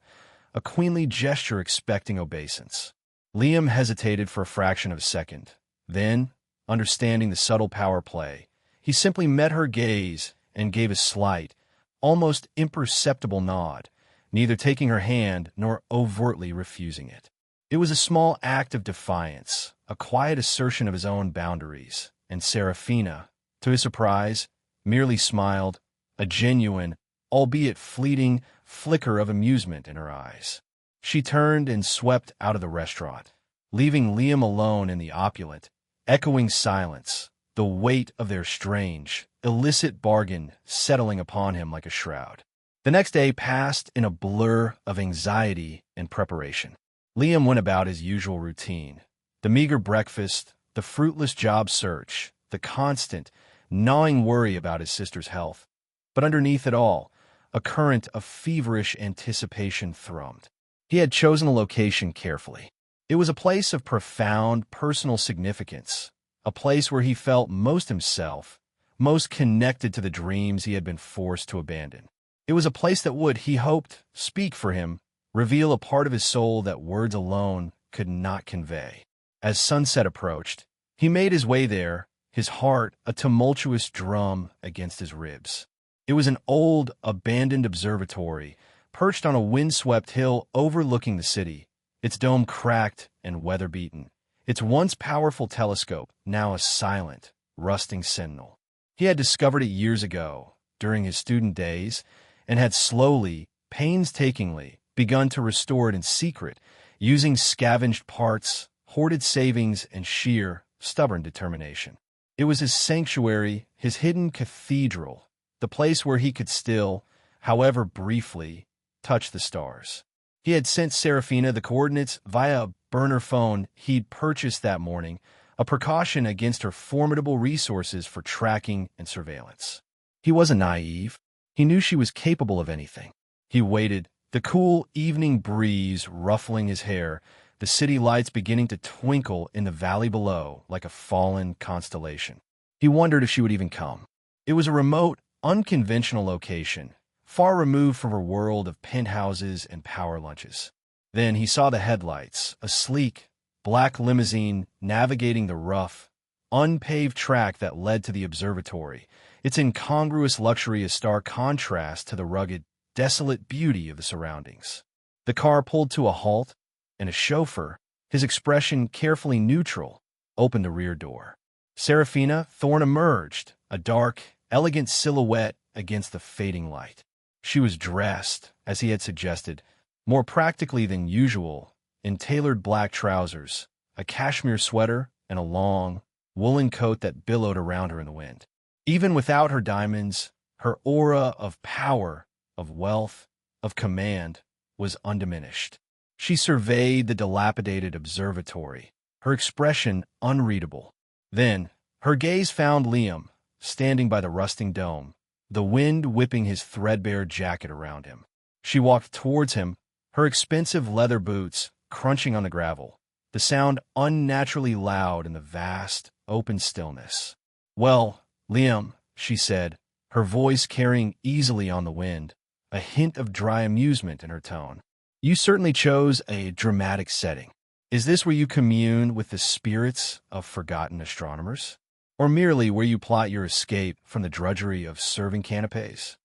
a queenly gesture expecting obeisance. Liam hesitated for a fraction of a second. Then, understanding the subtle power play, he simply met her gaze and gave a slight, almost imperceptible nod, neither taking her hand nor overtly refusing it. It was a small act of defiance, a quiet assertion of his own boundaries, and Serafina, to his surprise, merely smiled, a genuine, albeit fleeting, flicker of amusement in her eyes. She turned and swept out of the restaurant, leaving Liam alone in the opulent, echoing silence, the weight of their strange, illicit bargain settling upon him like a shroud. The next day passed in a blur of anxiety and preparation. Liam went about his usual routine. The meager breakfast, the fruitless job search, the constant, gnawing worry about his sister's health. But underneath it all, a current of feverish anticipation thrummed. He had chosen a location carefully. It was a place of profound personal significance, a place where he felt most himself, most connected to the dreams he had been forced to abandon. It was a place that would, he hoped, speak for him, reveal a part of his soul that words alone could not convey. As sunset approached, he made his way there, his heart a tumultuous drum against his ribs. It was an old, abandoned observatory, perched on a windswept hill overlooking the city, its dome cracked and weather-beaten, its once powerful telescope now a silent, rusting sentinel. He had discovered it years ago, during his student days, and had slowly, painstakingly, begun to restore it in secret, using scavenged parts, hoarded savings, and sheer, stubborn determination. It was his sanctuary, his hidden cathedral, the place where he could still, however briefly, touch the stars. He had sent Serafina the coordinates via a burner phone he'd purchased that morning, a precaution against her formidable resources for tracking and surveillance. He wasn't naive. He knew she was capable of anything. He waited, the cool evening breeze ruffling his hair, the city lights beginning to twinkle in the valley below like a fallen constellation. He wondered if she would even come. It was a remote, unconventional location, far removed from her world of penthouses and power lunches. Then he saw the headlights, a sleek, black limousine navigating the rough, unpaved track that led to the observatory, its incongruous luxury a stark contrast to the rugged, desolate beauty of the surroundings. The car pulled to a halt, and a chauffeur, his expression carefully neutral, opened the rear door. Serafina Thorne emerged, a dark, elegant silhouette against the fading light. She was dressed, as he had suggested, more practically than usual, in tailored black trousers, a cashmere sweater, and a long, woolen coat that billowed around her in the wind. Even without her diamonds, her aura of power, of wealth, of command was undiminished. She surveyed the dilapidated observatory, her expression unreadable. Then, her gaze found Liam, standing by the rusting dome, the wind whipping his threadbare jacket around him. She walked towards him, her expensive leather boots crunching on the gravel, the sound unnaturally loud in the vast, open stillness. "Well, Liam," she said, her voice carrying easily on the wind, a hint of dry amusement in her tone. "You certainly chose a dramatic setting. Is this where you commune with the spirits of forgotten astronomers? Or merely where you plot your escape from the drudgery of serving canapes?"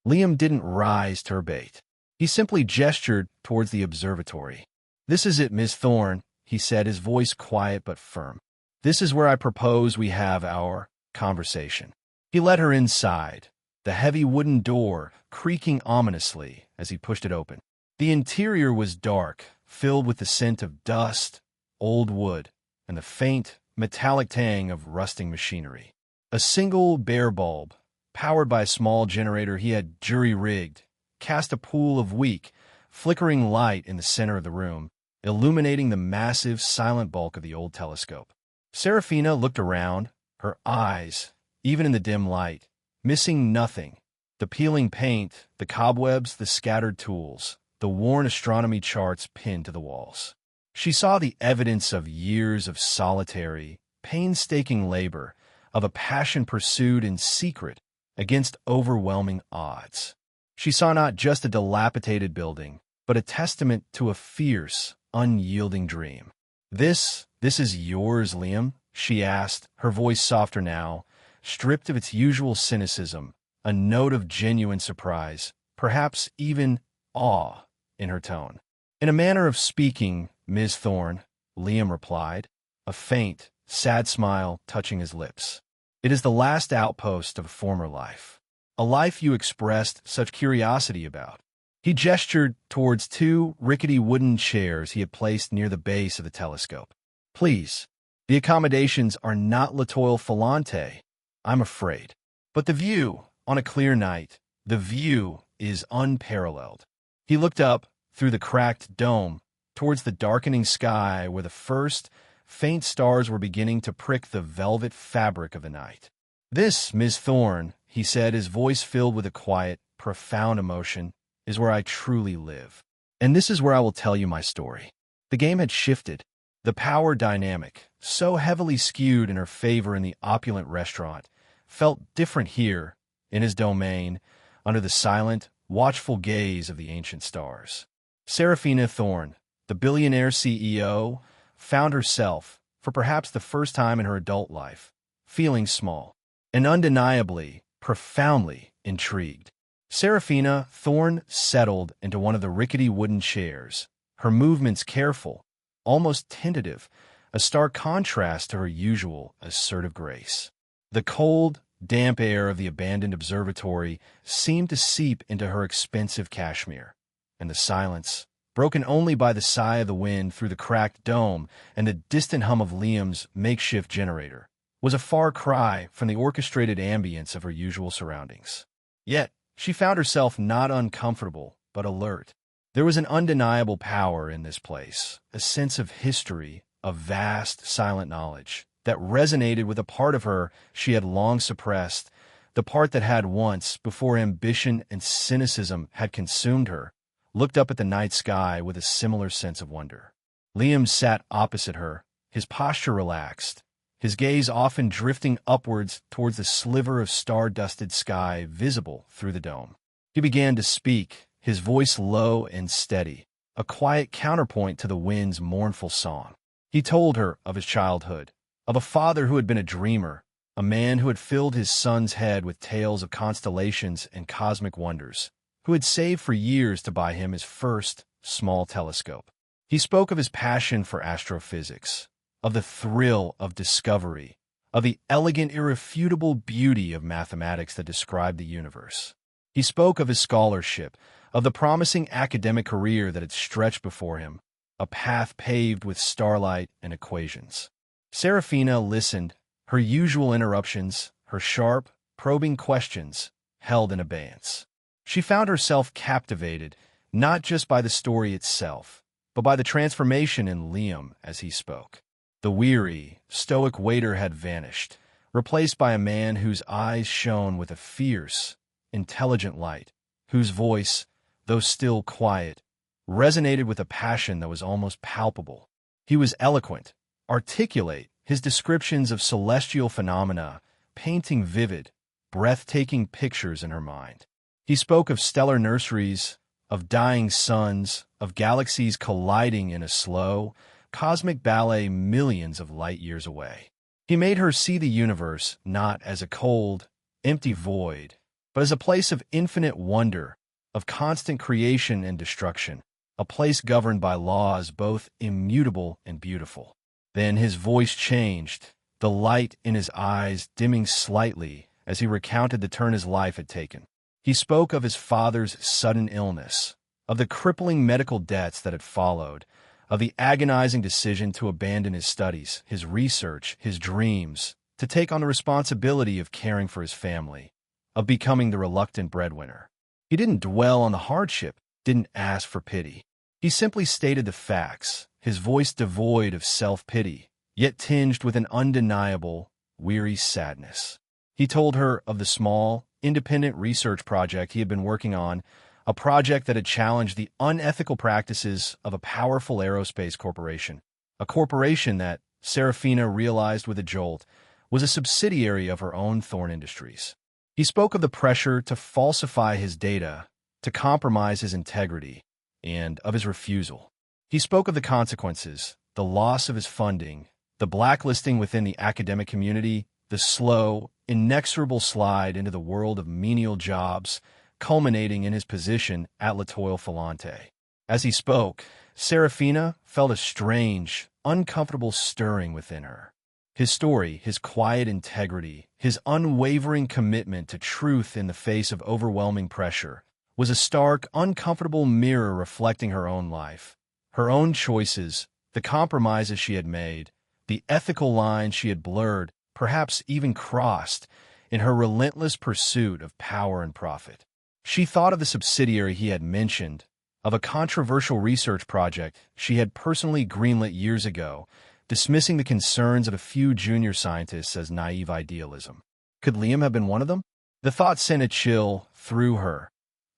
Liam didn't rise to her bait. He simply gestured towards the observatory. "This is it, Miss Thorne," he said, his voice quiet but firm. "This is where I propose we have our conversation." He led her inside, the heavy wooden door creaking ominously as he pushed it open. The interior was dark, filled with the scent of dust, old wood, and the faint, metallic tang of rusting machinery. A single bare bulb, powered by a small generator he had jury-rigged, cast a pool of weak, flickering light in the center of the room, illuminating the massive, silent bulk of the old telescope. Serafina looked around, her eyes, even in the dim light, missing nothing: the peeling paint, the cobwebs, the scattered tools, the worn astronomy charts pinned to the walls. She saw the evidence of years of solitary, painstaking labor, of a passion pursued in secret against overwhelming odds. She saw not just a dilapidated building, but a testament to a fierce, unyielding dream. This is yours, Liam?" she asked, her voice softer now, stripped of its usual cynicism, a note of genuine surprise, perhaps even awe, in her tone. "In a manner of speaking, Ms. Thorne," Liam replied, a faint, sad smile touching his lips. "It is the last outpost of a former life, a life you expressed such curiosity about." He gestured towards two rickety wooden chairs he had placed near the base of the telescope. "Please, the accommodations are not La Toile Filante, I'm afraid. But the view, on a clear night, the view is unparalleled." He looked up, through the cracked dome, towards the darkening sky where the first, faint stars were beginning to prick the velvet fabric of the night. "This, Miss Thorne," he said, his voice filled with a quiet, profound emotion, "is where I truly live. And this is where I will tell you my story." The game had shifted. The power dynamic, so heavily skewed in her favor in the opulent restaurant, felt different here, in his domain, under the silent, watchful gaze of the ancient stars. Serafina Thorne, the billionaire CEO, found herself, for perhaps the first time in her adult life, feeling small, and undeniably, profoundly intrigued. Serafina Thorne settled into one of the rickety wooden chairs, her movements careful, almost tentative, a stark contrast to her usual assertive grace. The cold, damp air of the abandoned observatory seemed to seep into her expensive cashmere, and the silence, broken only by the sigh of the wind through the cracked dome and the distant hum of Liam's makeshift generator, was a far cry from the orchestrated ambience of her usual surroundings. Yet, she found herself not uncomfortable, but alert. There was an undeniable power in this place, a sense of history, of vast, silent knowledge, that resonated with a part of her she had long suppressed, the part that had once, before ambition and cynicism had consumed her, looked up at the night sky with a similar sense of wonder. Liam sat opposite her, his posture relaxed, his gaze often drifting upwards towards the sliver of star-dusted sky visible through the dome. He began to speak, his voice low and steady, a quiet counterpoint to the wind's mournful song. He told her of his childhood, of a father who had been a dreamer, a man who had filled his son's head with tales of constellations and cosmic wonders, who had saved for years to buy him his first small telescope. He spoke of his passion for astrophysics, of the thrill of discovery, of the elegant, irrefutable beauty of mathematics that described the universe. He spoke of his scholarship, of the promising academic career that had stretched before him, a path paved with starlight and equations. Serafina listened, her usual interruptions, her sharp, probing questions, held in abeyance. She found herself captivated, not just by the story itself, but by the transformation in Liam as he spoke. The weary, stoic waiter had vanished, replaced by a man whose eyes shone with a fierce, intelligent light, whose voice, though still quiet, resonated with a passion that was almost palpable. He was eloquent, articulate, his descriptions of celestial phenomena painting vivid, breathtaking pictures in her mind. He spoke of stellar nurseries, of dying suns, of galaxies colliding in a slow, cosmic ballet millions of light years away. He made her see the universe not as a cold, empty void, but as a place of infinite wonder, of constant creation and destruction, a place governed by laws both immutable and beautiful. Then his voice changed, the light in his eyes dimming slightly as he recounted the turn his life had taken. He spoke of his father's sudden illness, of the crippling medical debts that had followed, of the agonizing decision to abandon his studies, his research, his dreams, to take on the responsibility of caring for his family, of becoming the reluctant breadwinner. He didn't dwell on the hardship, didn't ask for pity. He simply stated the facts, his voice devoid of self-pity, yet tinged with an undeniable, weary sadness. He told her of the small, independent research project he had been working on, a project that had challenged the unethical practices of a powerful aerospace corporation, a corporation that, Serafina realized with a jolt, was a subsidiary of her own Thorn Industries. He spoke of the pressure to falsify his data, to compromise his integrity, and of his refusal. He spoke of the consequences, the loss of his funding, the blacklisting within the academic community, the slow, inexorable slide into the world of menial jobs, culminating in his position at La Toile Filante. As he spoke, Serafina felt a strange, uncomfortable stirring within her. His story, his quiet integrity, his unwavering commitment to truth in the face of overwhelming pressure, was a stark, uncomfortable mirror reflecting her own life, her own choices, the compromises she had made, the ethical lines she had blurred, perhaps even crossed, in her relentless pursuit of power and profit. She thought of the subsidiary he had mentioned, of a controversial research project she had personally greenlit years ago, dismissing the concerns of a few junior scientists as naive idealism. Could Liam have been one of them? The thought sent a chill through her,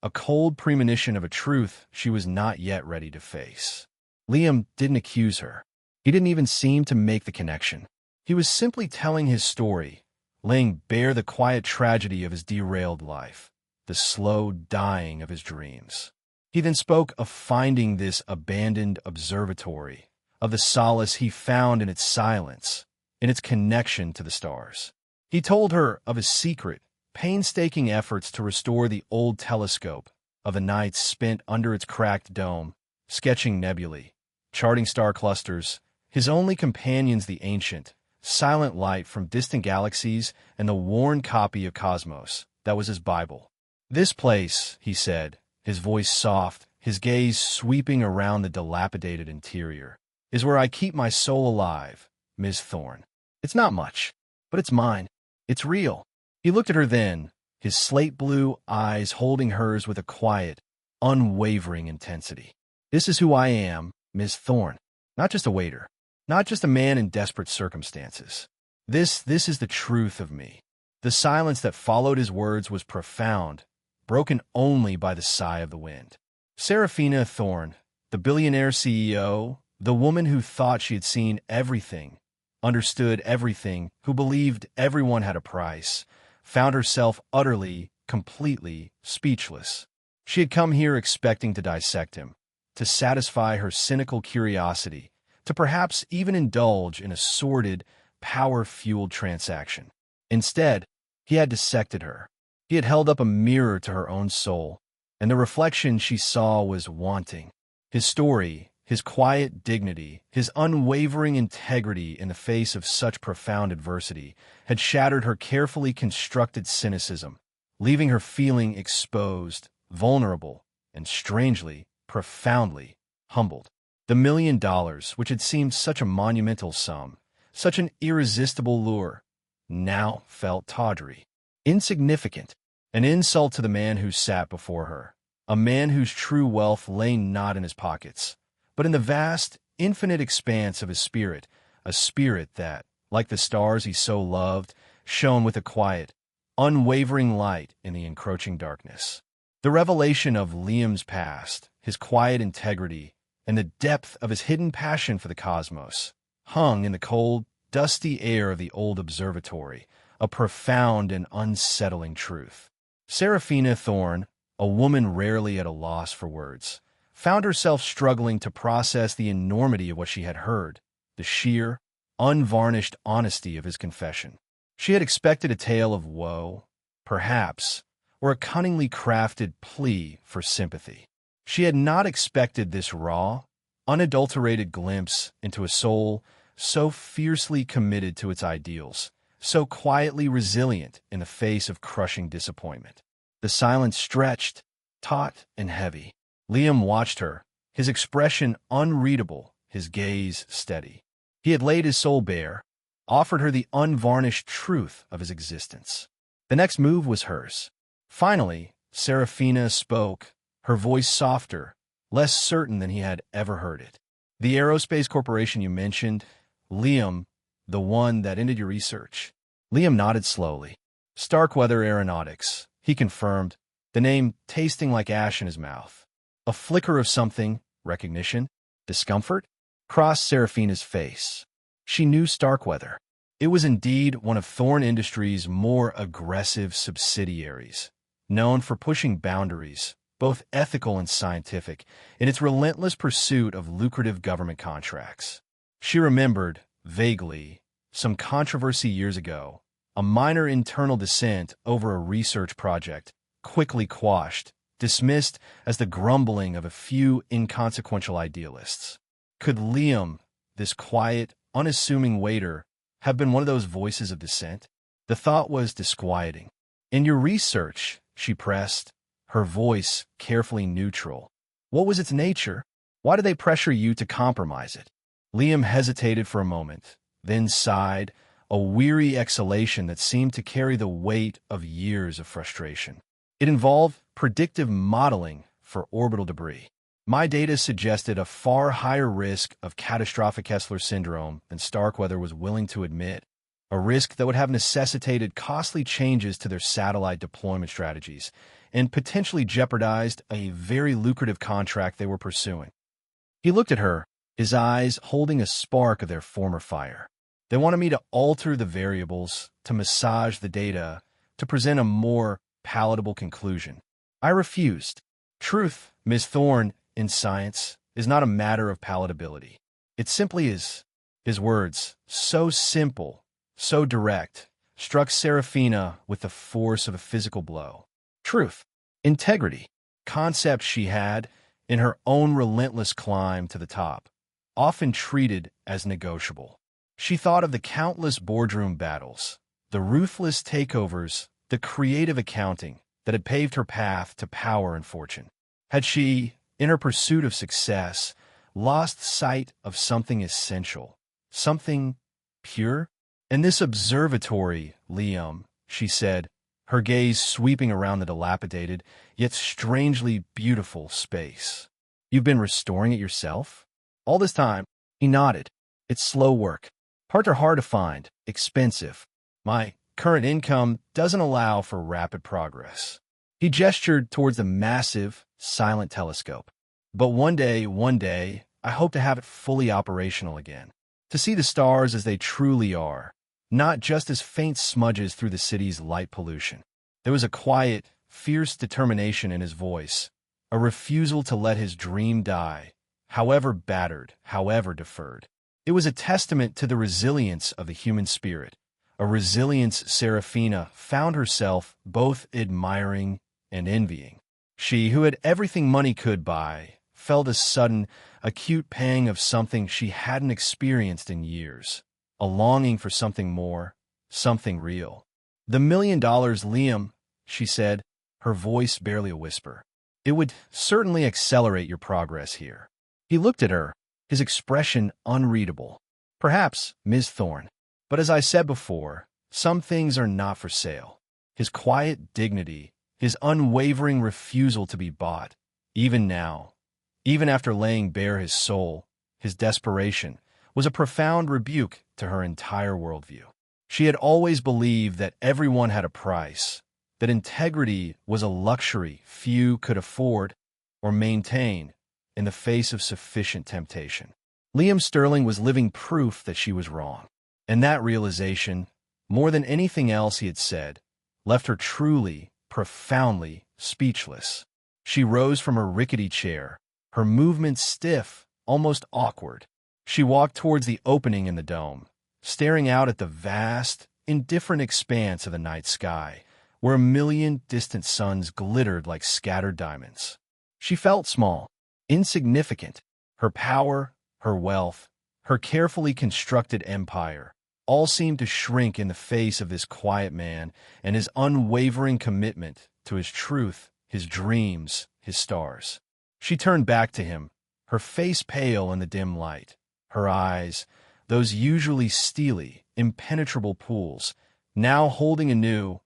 a cold premonition of a truth she was not yet ready to face. Liam didn't accuse her. He didn't even seem to make the connection. He was simply telling his story, laying bare the quiet tragedy of his derailed life, the slow dying of his dreams. He then spoke of finding this abandoned observatory, of the solace he found in its silence, in its connection to the stars. He told her of his secret, painstaking efforts to restore the old telescope, of the nights spent under its cracked dome, sketching nebulae, charting star clusters, his only companions the ancient, silent light from distant galaxies and the worn copy of Cosmos that was his Bible. "This place," he said, his voice soft, his gaze sweeping around the dilapidated interior, "is where I keep my soul alive, Ms. Thorne. It's not much, but it's mine. It's real." He looked at her then, his slate-blue eyes holding hers with a quiet, unwavering intensity. "This is who I am, Ms. Thorne. Not just a waiter. Not just a man in desperate circumstances. This is the truth of me." The silence that followed his words was profound, broken only by the sigh of the wind. Serafina Thorne, the billionaire CEO, the woman who thought she had seen everything, understood everything, who believed everyone had a price, found herself utterly, completely speechless. She had come here expecting to dissect him, to satisfy her cynical curiosity, to perhaps even indulge in a sordid, power-fueled transaction. Instead, he had dissected her. He had held up a mirror to her own soul, and the reflection she saw was wanting. His story, his quiet dignity, his unwavering integrity in the face of such profound adversity, had shattered her carefully constructed cynicism, leaving her feeling exposed, vulnerable, and strangely, profoundly humbled. The $1 million, which had seemed such a monumental sum, such an irresistible lure, now felt tawdry, insignificant, an insult to the man who sat before her, a man whose true wealth lay not in his pockets, but in the vast, infinite expanse of his spirit, a spirit that, like the stars he so loved, shone with a quiet, unwavering light in the encroaching darkness. The revelation of Liam's past, his quiet integrity, and the depth of his hidden passion for the cosmos, hung in the cold, dusty air of the old observatory, a profound and unsettling truth. Seraphina Thorne, a woman rarely at a loss for words, found herself struggling to process the enormity of what she had heard, the sheer, unvarnished honesty of his confession. She had expected a tale of woe, perhaps, or a cunningly crafted plea for sympathy. She had not expected this raw, unadulterated glimpse into a soul so fiercely committed to its ideals, so quietly resilient in the face of crushing disappointment. The silence stretched, taut and heavy. Liam watched her, his expression unreadable, his gaze steady. He had laid his soul bare, offered her the unvarnished truth of his existence. The next move was hers. Finally, Seraphina spoke, her voice softer, less certain than he had ever heard it. "The aerospace corporation you mentioned, Liam, the one that ended your research." Liam nodded slowly. "Starkweather Aeronautics," he confirmed, the name tasting like ash in his mouth. A flicker of something, recognition, discomfort, crossed Seraphina's face. She knew Starkweather. It was indeed one of Thorne Industries' more aggressive subsidiaries, known for pushing boundaries, both ethical and scientific, in its relentless pursuit of lucrative government contracts. She remembered, vaguely, some controversy years ago, a minor internal dissent over a research project, quickly quashed, dismissed as the grumbling of a few inconsequential idealists. Could Liam, this quiet, unassuming waiter, have been one of those voices of dissent? The thought was disquieting. "In your research," she pressed, her voice carefully neutral, "what was its nature? Why did they pressure you to compromise it?" Liam hesitated for a moment, then sighed, a weary exhalation that seemed to carry the weight of years of frustration. "It involved predictive modeling for orbital debris. My data suggested a far higher risk of catastrophic Kessler syndrome than Starkweather was willing to admit, a risk that would have necessitated costly changes to their satellite deployment strategies and potentially jeopardized a very lucrative contract they were pursuing." He looked at her, his eyes holding a spark of their former fire. "They wanted me to alter the variables, to massage the data, to present a more palatable conclusion. I refused. Truth, Miss Thorne, in science, is not a matter of palatability. It simply is." His words, so simple, so direct, struck Seraphina with the force of a physical blow. Truth, integrity, concepts she had, in her own relentless climb to the top, often treated as negotiable. She thought of the countless boardroom battles, the ruthless takeovers, the creative accounting that had paved her path to power and fortune. Had she, in her pursuit of success, lost sight of something essential, something pure? "In this observatory, Liam," she said, her gaze sweeping around the dilapidated, yet strangely beautiful space. "You've been restoring it yourself?" "All this time," he nodded. "It's slow work. Parts are hard to find, expensive. My current income doesn't allow for rapid progress." He gestured towards the massive, silent telescope. "But one day, I hope to have it fully operational again, to see the stars as they truly are, not just as faint smudges through the city's light pollution." There was a quiet, fierce determination in his voice, a refusal to let his dream die, however battered, however deferred. It was a testament to the resilience of the human spirit, a resilience Seraphina found herself both admiring and envying. She, who had everything money could buy, felt a sudden, acute pang of something she hadn't experienced in years, a longing for something more, something real. "The $1,000,000, Liam," she said, her voice barely a whisper. "It would certainly accelerate your progress here." He looked at her, his expression unreadable. "Perhaps, Ms. Thorne. But as I said before, some things are not for sale." His quiet dignity, his unwavering refusal to be bought, even now, even after laying bare his soul, his desperation, was a profound rebuke to her entire worldview. She had always believed that everyone had a price, that integrity was a luxury few could afford or maintain in the face of sufficient temptation. Liam Sterling was living proof that she was wrong. And that realization, more than anything else he had said, left her truly, profoundly speechless. She rose from her rickety chair, her movements stiff, almost awkward. She walked towards the opening in the dome, staring out at the vast, indifferent expanse of the night sky, where a million distant suns glittered like scattered diamonds. She felt small, insignificant. Her power, her wealth, her carefully constructed empire, all seemed to shrink in the face of this quiet man and his unwavering commitment to his truth, his dreams, his stars. She turned back to him, her face pale in the dim light, her eyes, those usually steely, impenetrable pools, now holding a new,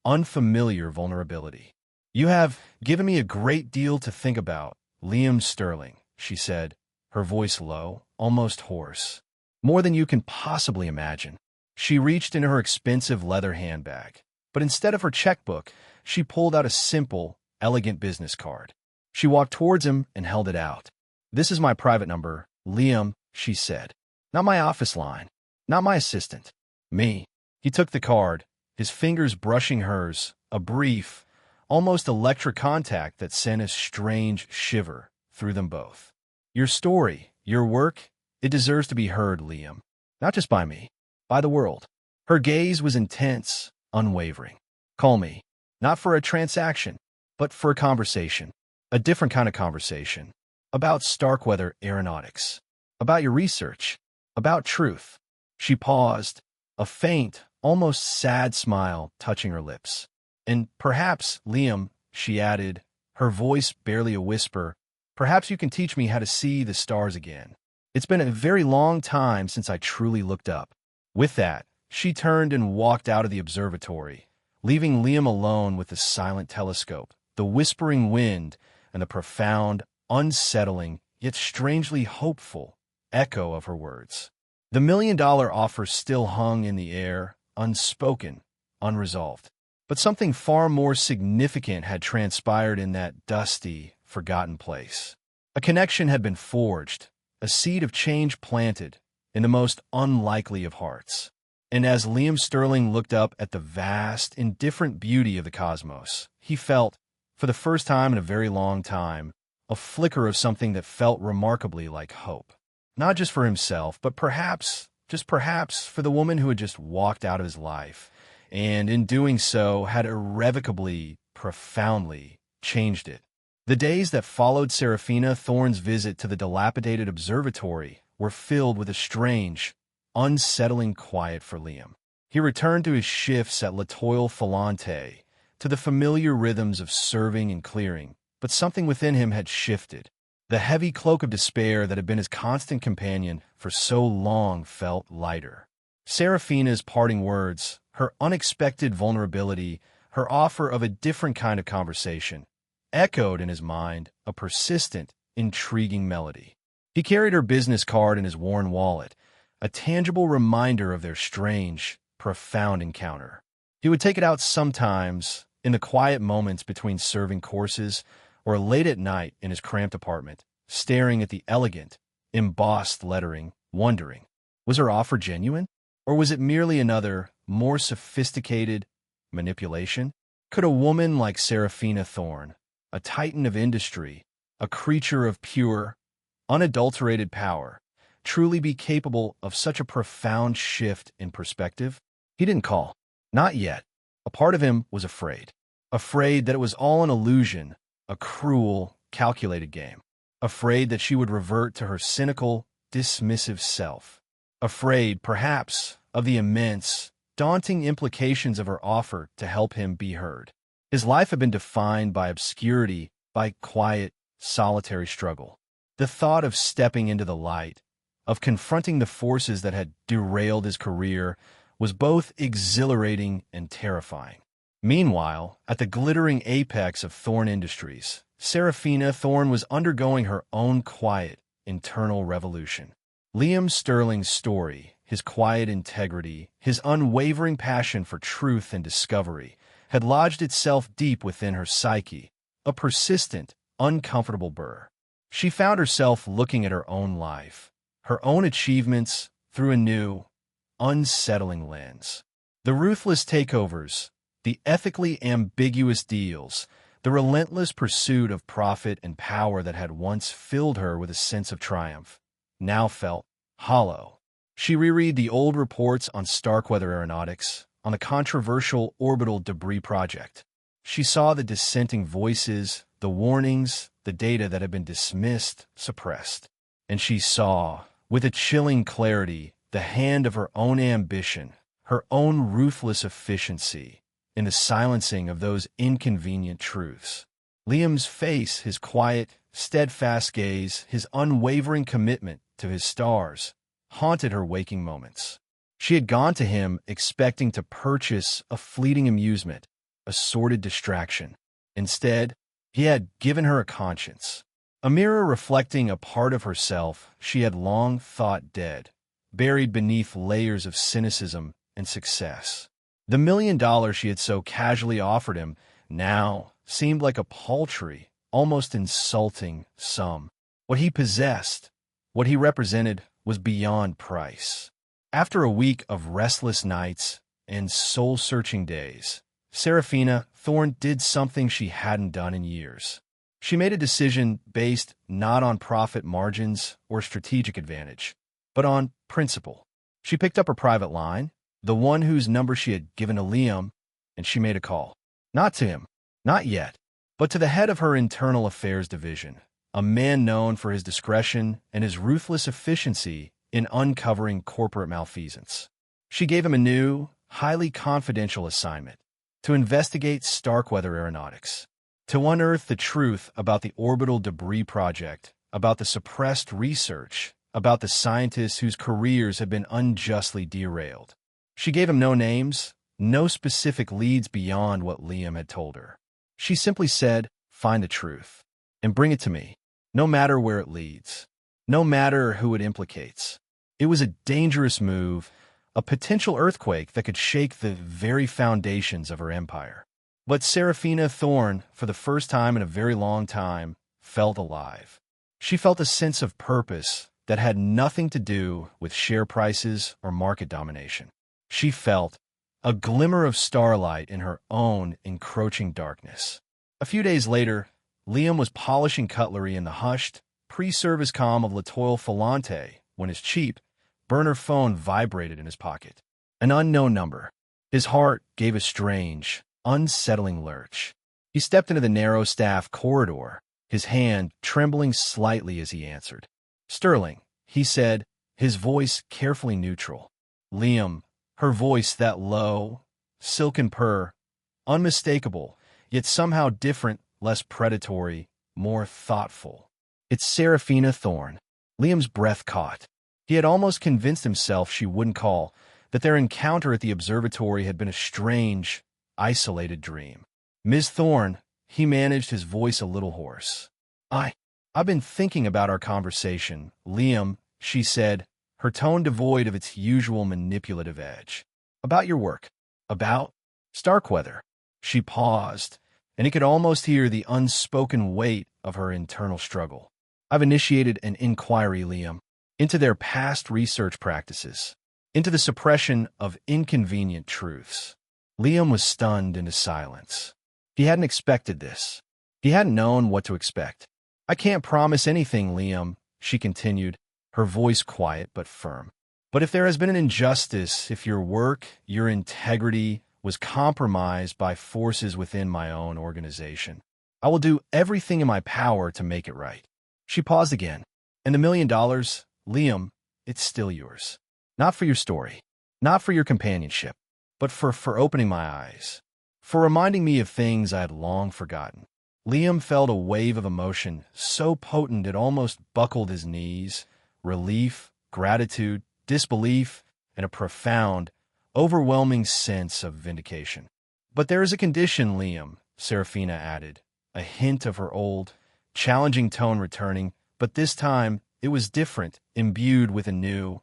unfamiliar vulnerability. "You have given me a great deal to think about, Liam Sterling," she said, her voice low, almost hoarse. "More than you can possibly imagine." She reached into her expensive leather handbag, but instead of her checkbook, she pulled out a simple, elegant business card. She walked towards him and held it out. "This is my private number, Liam," she said. "Not my office line, not my assistant. Me." He took the card, his fingers brushing hers, a brief, almost electric contact that sent a strange shiver through them both. "Your story, your work, it deserves to be heard, Liam. Not just by me, by the world." Her gaze was intense, unwavering. "Call me, not for a transaction, but for a conversation. A different kind of conversation. About Starkweather Aeronautics. About your research. About truth." She paused, a faint, almost sad smile touching her lips. "And perhaps, Liam," she added, her voice barely a whisper, "perhaps you can teach me how to see the stars again. It's been a very long time since I truly looked up." With that, she turned and walked out of the observatory, leaving Liam alone with the silent telescope, the whispering wind, and the profound, unsettling, yet strangely hopeful echo of her words. The $1,000,000 offer still hung in the air, unspoken, unresolved. But something far more significant had transpired in that dusty, forgotten place. A connection had been forged, a seed of change planted in the most unlikely of hearts. And as Liam Sterling looked up at the vast, indifferent beauty of the cosmos, he felt, for the first time in a very long time, a flicker of something that felt remarkably like hope. Not just for himself, but perhaps, just perhaps, for the woman who had just walked out of his life, and in doing so had irrevocably, profoundly changed it. The days that followed Serafina Thorne's visit to the dilapidated observatory were filled with a strange, unsettling quiet for Liam. He returned to his shifts at La Toile Falante, to the familiar rhythms of serving and clearing, but something within him had shifted. The heavy cloak of despair that had been his constant companion for so long felt lighter. Serafina's parting words, her unexpected vulnerability, her offer of a different kind of conversation, echoed in his mind a persistent, intriguing melody. He carried her business card in his worn wallet, a tangible reminder of their strange, profound encounter. He would take it out sometimes, in the quiet moments between serving courses, or late at night in his cramped apartment, staring at the elegant, embossed lettering, wondering, was her offer genuine? Or was it merely another, more sophisticated manipulation? Could a woman like Serafina Thorne, a titan of industry, a creature of pure, unadulterated power, truly be capable of such a profound shift in perspective? He didn't call. Not yet. A part of him was afraid. Afraid that it was all an illusion, a cruel, calculated game. afraid that she would revert to her cynical, dismissive self. Afraid, perhaps, of the immense, daunting implications of her offer to help him be heard. His life had been defined by obscurity, by quiet, solitary struggle. The thought of stepping into the light, of confronting the forces that had derailed his career, was both exhilarating and terrifying. Meanwhile, at the glittering apex of Thorne Industries, Serafina Thorne was undergoing her own quiet, internal revolution. Liam Sterling's story, his quiet integrity, his unwavering passion for truth and discovery, had lodged itself deep within her psyche, a persistent, uncomfortable burr. She found herself looking at her own life, her own achievements, through a new, unsettling lens. The ruthless takeovers, the ethically ambiguous deals, the relentless pursuit of profit and power that had once filled her with a sense of triumph, now felt hollow. She reread the old reports on Starkweather Aeronautics, on the controversial orbital debris project. She saw the dissenting voices, the warnings, the data that had been dismissed, suppressed. And she saw, with a chilling clarity, the hand of her own ambition, her own ruthless efficiency, in the silencing of those inconvenient truths. Liam's face, his quiet, steadfast gaze, his unwavering commitment to his stars, haunted her waking moments. She had gone to him expecting to purchase a fleeting amusement, a sordid distraction. Instead, he had given her a conscience, a mirror reflecting a part of herself she had long thought dead, buried beneath layers of cynicism and success. The $1 million she had so casually offered him now seemed like a paltry, almost insulting sum. What he possessed, what he represented, was beyond price. After a week of restless nights and soul-searching days, Serafina Thorne did something she hadn't done in years. She made a decision based not on profit margins or strategic advantage, but on principle. She picked up her private line, the one whose number she had given to Liam, and she made a call. Not to him, not yet, but to the head of her internal affairs division, a man known for his discretion and his ruthless efficiency in uncovering corporate malfeasance. She gave him a new, highly confidential assignment: to investigate Starkweather Aeronautics, to unearth the truth about the orbital debris project, about the suppressed research, about the scientists whose careers had been unjustly derailed. She gave him no names, no specific leads beyond what Liam had told her. She simply said, "Find the truth, and bring it to me, no matter where it leads, no matter who it implicates." It was a dangerous move, a potential earthquake that could shake the very foundations of her empire. But Serafina Thorne, for the first time in a very long time, felt alive. She felt a sense of purpose that had nothing to do with share prices or market domination. She felt a glimmer of starlight in her own encroaching darkness. A few days later, Liam was polishing cutlery in the hushed, pre-service comm of L'Etoile Filante when his cheap, burner phone vibrated in his pocket. An unknown number. His heart gave a strange, unsettling lurch. He stepped into the narrow staff corridor, his hand trembling slightly as he answered. "Sterling," he said, his voice carefully neutral. Liam, her voice that low, silken purr, unmistakable, yet somehow different, less predatory, more thoughtful. "It's Serafina Thorne." Liam's breath caught. He had almost convinced himself she wouldn't call, that their encounter at the observatory had been a strange, isolated dream. "Ms. Thorne," he managed, his voice a little hoarse. I've been thinking about our conversation, Liam," she said, her tone devoid of its usual manipulative edge. "About your work. About Starkweather." She paused, and he could almost hear the unspoken weight of her internal struggle. "I've initiated an inquiry, Liam, into their past research practices, into the suppression of inconvenient truths." Liam was stunned into silence. He hadn't expected this. He hadn't known what to expect. "I can't promise anything, Liam," she continued, her voice quiet but firm. "But if there has been an injustice, if your work, your integrity, was compromised by forces within my own organization, I will do everything in my power to make it right." She paused again. And the $1,000,000, Liam, it's still yours. Not for your story, not for your companionship, but for opening my eyes, for reminding me of things I had long forgotten. Liam felt a wave of emotion so potent it almost buckled his knees: relief, gratitude, disbelief, and a profound, overwhelming sense of vindication. But there is a condition, Liam, Serafina added, a hint of her old, challenging tone returning, but this time it was different, imbued with a new,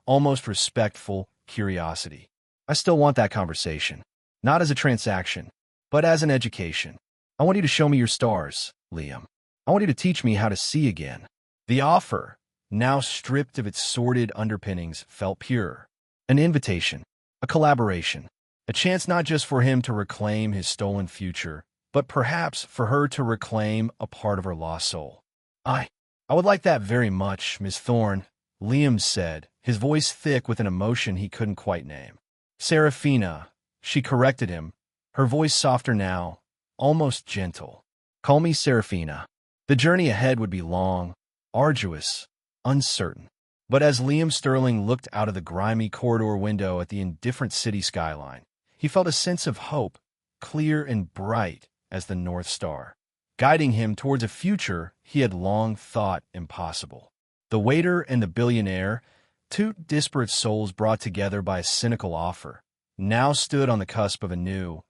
almost respectful curiosity. I still want that conversation, not as a transaction, but as an education. I want you to show me your stars, Liam. I want you to teach me how to see again. The offer, now stripped of its sordid underpinnings, felt pure. An invitation, a collaboration, a chance not just for him to reclaim his stolen future, but perhaps for her to reclaim a part of her lost soul. I would like that very much, Miss Thorne, Liam said, his voice thick with an emotion he couldn't quite name. Serafina, she corrected him, her voice softer now, almost gentle. Call me Serafina. The journey ahead would be long, arduous, uncertain. But as Liam Sterling looked out of the grimy corridor window at the indifferent city skyline, he felt a sense of hope, clear and bright as the North Star, guiding him towards a future he had long thought impossible. The waiter and the billionaire, two disparate souls brought together by a cynical offer, now stood on the cusp of a new,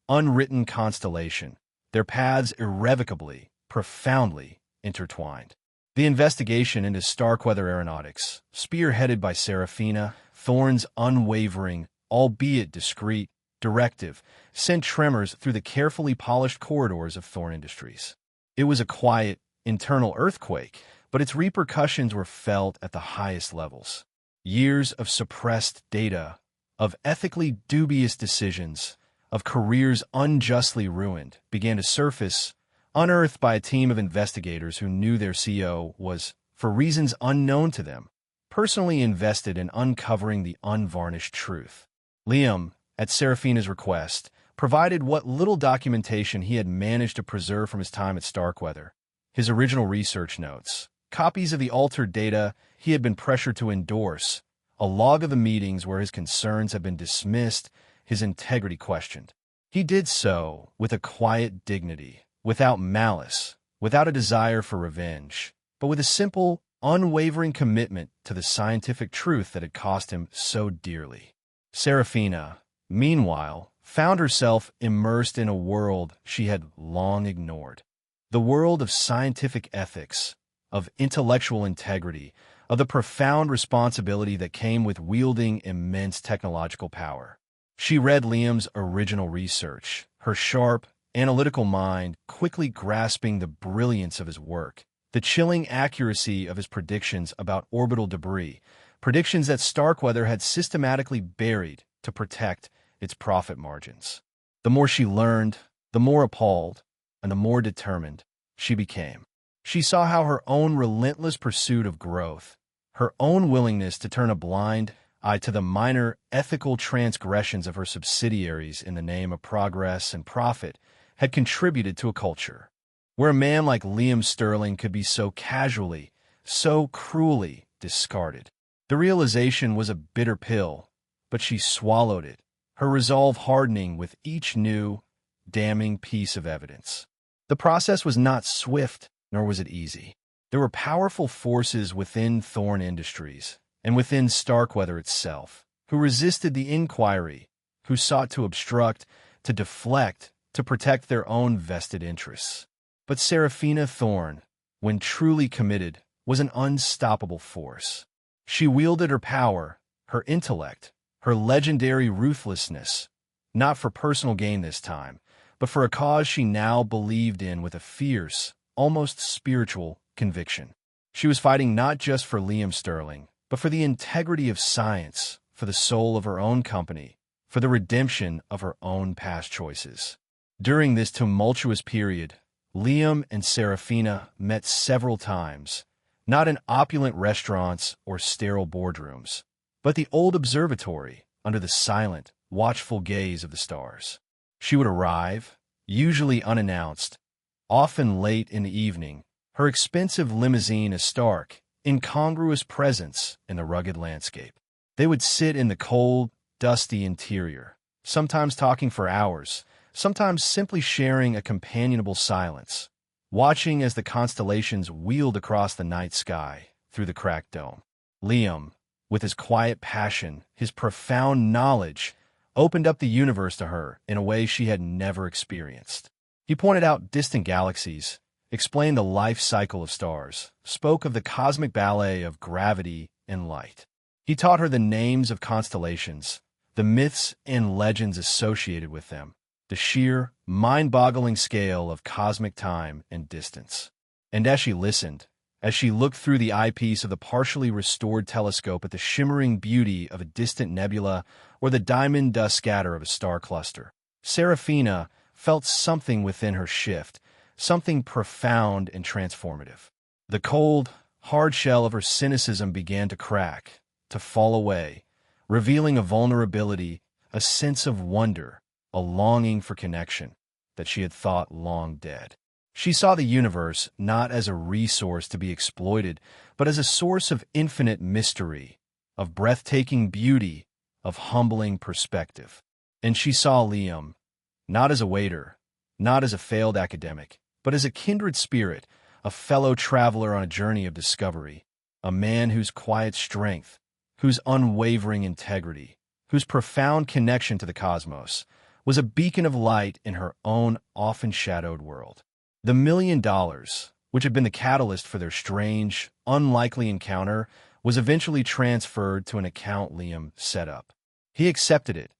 unwritten constellation, their paths irrevocably, profoundly intertwined. The investigation into Starkweather Aeronautics, spearheaded by Serafina, Thorne's unwavering, albeit discreet, directive, sent tremors through the carefully polished corridors of Thorne Industries. It was a quiet, internal earthquake, but its repercussions were felt at the highest levels. Years of suppressed data, of ethically dubious decisions, of careers unjustly ruined, began to surface, unearthed by a team of investigators who knew their CEO was, for reasons unknown to them, personally invested in uncovering the unvarnished truth. Liam, at Serafina's request, provided what little documentation he had managed to preserve from his time at Starkweather: his original research notes, copies of the altered data he had been pressured to endorse, a log of the meetings where his concerns had been dismissed, his integrity questioned. He did so with a quiet dignity, without malice, without a desire for revenge, but with a simple, unwavering commitment to the scientific truth that had cost him so dearly. Serafina, meanwhile, found herself immersed in a world she had long ignored. The world of scientific ethics, of intellectual integrity, of the profound responsibility that came with wielding immense technological power. She read Liam's original research, her sharp, analytical mind quickly grasping the brilliance of his work, the chilling accuracy of his predictions about orbital debris, predictions that Starkweather had systematically buried to protect its profit margins. The more she learned, the more appalled, and the more determined she became. She saw how her own relentless pursuit of growth, her own willingness to turn a blind eye to the minor ethical transgressions of her subsidiaries in the name of progress and profit, had contributed to a culture where a man like Liam Sterling could be so casually, so cruelly discarded. The realization was a bitter pill, but she swallowed it, her resolve hardening with each new, damning piece of evidence. The process was not swift, nor was it easy. There were powerful forces within Thorne Industries and within Starkweather itself who resisted the inquiry, who sought to obstruct, to deflect, to protect their own vested interests. But Serafina Thorne, when truly committed, was an unstoppable force. She wielded her power, her intellect, her legendary ruthlessness, not for personal gain this time, but for a cause she now believed in with a fierce, almost spiritual conviction. She was fighting not just for Liam Sterling, but for the integrity of science, for the soul of her own company, for the redemption of her own past choices. During this tumultuous period, Liam and Serafina met several times, not in opulent restaurants or sterile boardrooms, but the old observatory under the silent, watchful gaze of the stars. She would arrive, usually unannounced, often late in the evening, her expensive limousine a stark, incongruous presence in the rugged landscape. They would sit in the cold, dusty interior, sometimes talking for hours, sometimes simply sharing a companionable silence, watching as the constellations wheeled across the night sky through the cracked dome. Liam, with his quiet passion, his profound knowledge, opened up the universe to her in a way she had never experienced. He pointed out distant galaxies, explained the life cycle of stars, spoke of the cosmic ballet of gravity and light. He taught her the names of constellations, the myths and legends associated with them, the sheer, mind-boggling scale of cosmic time and distance. And as she listened, as she looked through the eyepiece of the partially restored telescope at the shimmering beauty of a distant nebula or the diamond dust scatter of a star cluster, Serafina felt something within her shift, something profound and transformative. The cold, hard shell of her cynicism began to crack, to fall away, revealing a vulnerability, a sense of wonder, a longing for connection that she had thought long dead. She saw the universe not as a resource to be exploited, but as a source of infinite mystery, of breathtaking beauty, of humbling perspective. And she saw Liam, not as a waiter, not as a failed academic, but as a kindred spirit, a fellow traveler on a journey of discovery, a man whose quiet strength, whose unwavering integrity, whose profound connection to the cosmos was a beacon of light in her own often shadowed world. The $1 million, which had been the catalyst for their strange, unlikely encounter, was eventually transferred to an account Liam set up. He accepted it,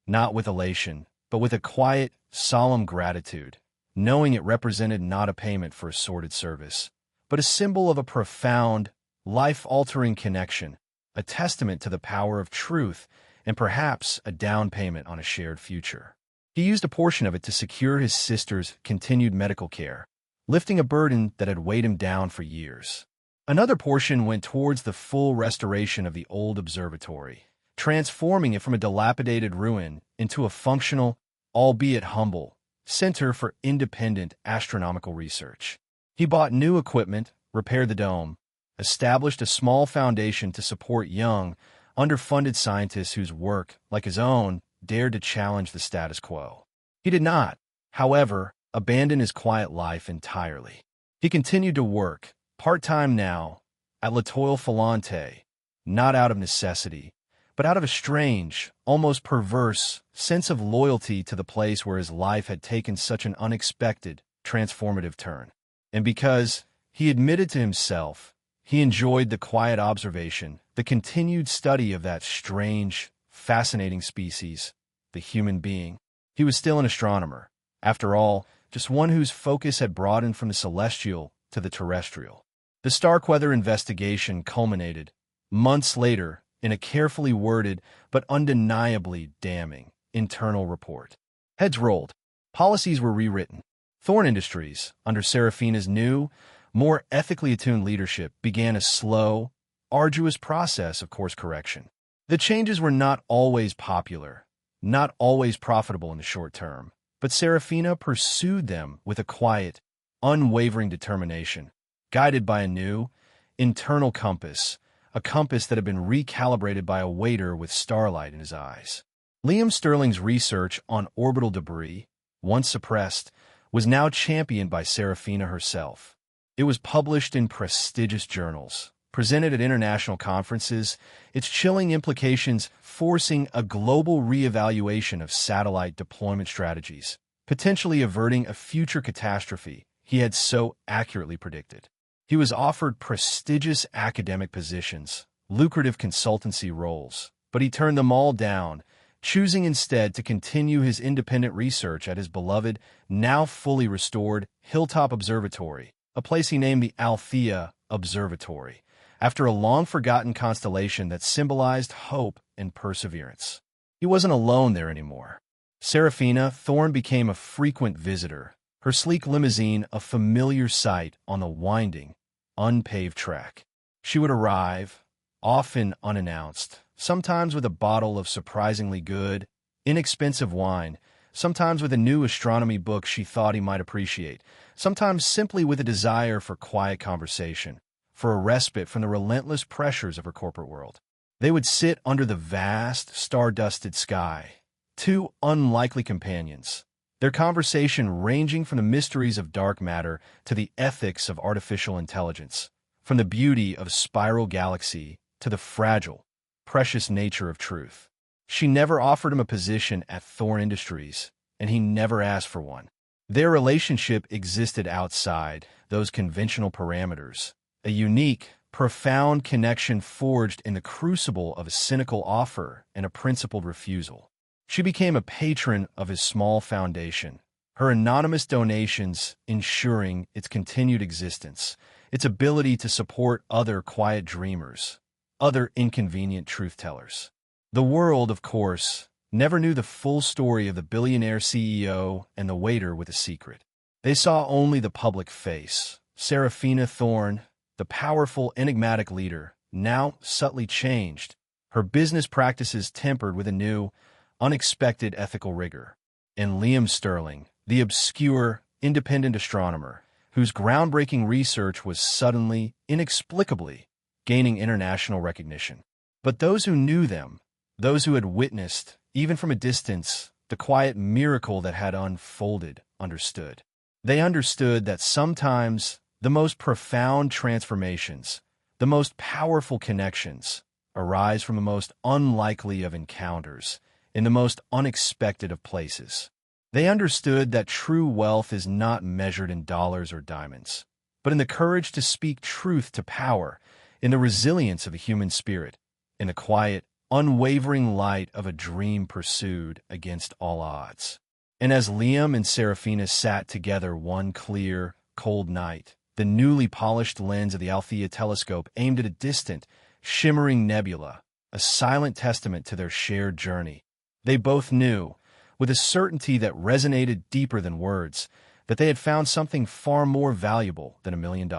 not with elation, but with a quiet, solemn gratitude, knowing it represented not a payment for a sordid service, but a symbol of a profound, life-altering connection, a testament to the power of truth, and perhaps a down payment on a shared future. He used a portion of it to secure his sister's continued medical care, lifting a burden that had weighed him down for years. Another portion went towards the full restoration of the old observatory, transforming it from a dilapidated ruin into a functional, albeit humble, center for independent astronomical research. He bought new equipment, repaired the dome, established a small foundation to support young, underfunded scientists whose work, like his own, dared to challenge the status quo. He did not, however, abandon his quiet life entirely. He continued to work, part-time now, at La Toile Filante, not out of necessity, but out of a strange, almost perverse sense of loyalty to the place where his life had taken such an unexpected, transformative turn. And because, he admitted to himself, he enjoyed the quiet observation, the continued study of that strange, fascinating species, the human being. He was still an astronomer. After all, just one whose focus had broadened from the celestial to the terrestrial. The Starkweather investigation culminated, months later, in a carefully worded but undeniably damning internal report. Heads rolled. Policies were rewritten. Thorn Industries, under Serafina's new, more ethically attuned leadership, began a slow, arduous process of course correction. The changes were not always popular, not always profitable in the short term, but Serafina pursued them with a quiet, unwavering determination, guided by a new, internal compass, a compass that had been recalibrated by a waiter with starlight in his eyes. Liam Sterling's research on orbital debris, once suppressed, was now championed by Serafina herself. It was published in prestigious journals, presented at international conferences, its chilling implications forcing a global reevaluation of satellite deployment strategies, potentially averting a future catastrophe he had so accurately predicted. He was offered prestigious academic positions, lucrative consultancy roles, but he turned them all down, choosing instead to continue his independent research at his beloved, now fully restored, Hilltop Observatory, a place he named the Althea Observatory, after a long-forgotten constellation that symbolized hope and perseverance. He wasn't alone there anymore. Serafina Thorne became a frequent visitor, her sleek limousine a familiar sight on the winding, unpaved track. She would arrive, often unannounced, sometimes with a bottle of surprisingly good, inexpensive wine, sometimes with a new astronomy book she thought he might appreciate, sometimes simply with a desire for quiet conversation, for a respite from the relentless pressures of her corporate world. They would sit under the vast, star-dusted sky, two unlikely companions, their conversation ranging from the mysteries of dark matter to the ethics of artificial intelligence, from the beauty of a spiral galaxy to the fragile, precious nature of truth. She never offered him a position at Thorne Industries, and he never asked for one. Their relationship existed outside those conventional parameters, a unique, profound connection forged in the crucible of a cynical offer and a principled refusal. She became a patron of his small foundation, her anonymous donations ensuring its continued existence, its ability to support other quiet dreamers, other inconvenient truth-tellers. The world, of course, never knew the full story of the billionaire CEO and the waiter with a secret. They saw only the public face, Serafina Thorne, the powerful, enigmatic leader, now subtly changed, her business practices tempered with a new, unexpected ethical rigor, and Liam Sterling, the obscure, independent astronomer, whose groundbreaking research was suddenly, inexplicably, gaining international recognition. But those who knew them, those who had witnessed, even from a distance, the quiet miracle that had unfolded, understood. They understood that sometimes the most profound transformations, the most powerful connections, arise from the most unlikely of encounters, in the most unexpected of places. They understood that true wealth is not measured in dollars or diamonds, but in the courage to speak truth to power, in the resilience of the human spirit, in the quiet, unwavering light of a dream pursued against all odds. And as Liam and Serafina sat together one clear, cold night, the newly polished lens of the Althea telescope aimed at a distant, shimmering nebula, a silent testament to their shared journey, they both knew, with a certainty that resonated deeper than words, that they had found something far more valuable than $1 million.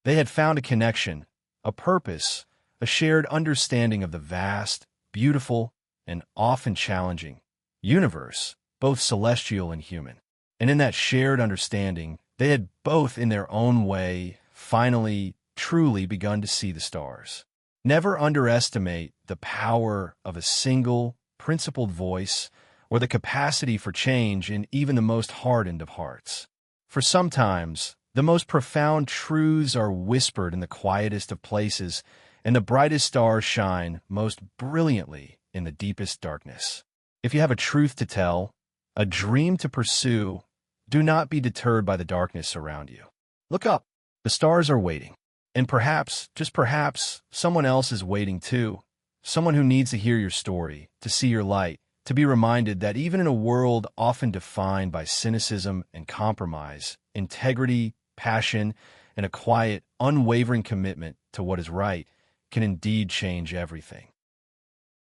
They had found a connection, a purpose, a shared understanding of the vast, beautiful, and often challenging universe, both celestial and human. And in that shared understanding, they had both, in their own way, finally, truly begun to see the stars. Never underestimate the power of a single, principled voice or the capacity for change in even the most hardened of hearts. For sometimes, the most profound truths are whispered in the quietest of places, and the brightest stars shine most brilliantly in the deepest darkness. If you have a truth to tell, a dream to pursue, do not be deterred by the darkness around you. Look up. The stars are waiting. And perhaps, just perhaps, someone else is waiting too. Someone who needs to hear your story, to see your light, to be reminded that even in a world often defined by cynicism and compromise, integrity, passion, and a quiet, unwavering commitment to what is right can indeed change everything.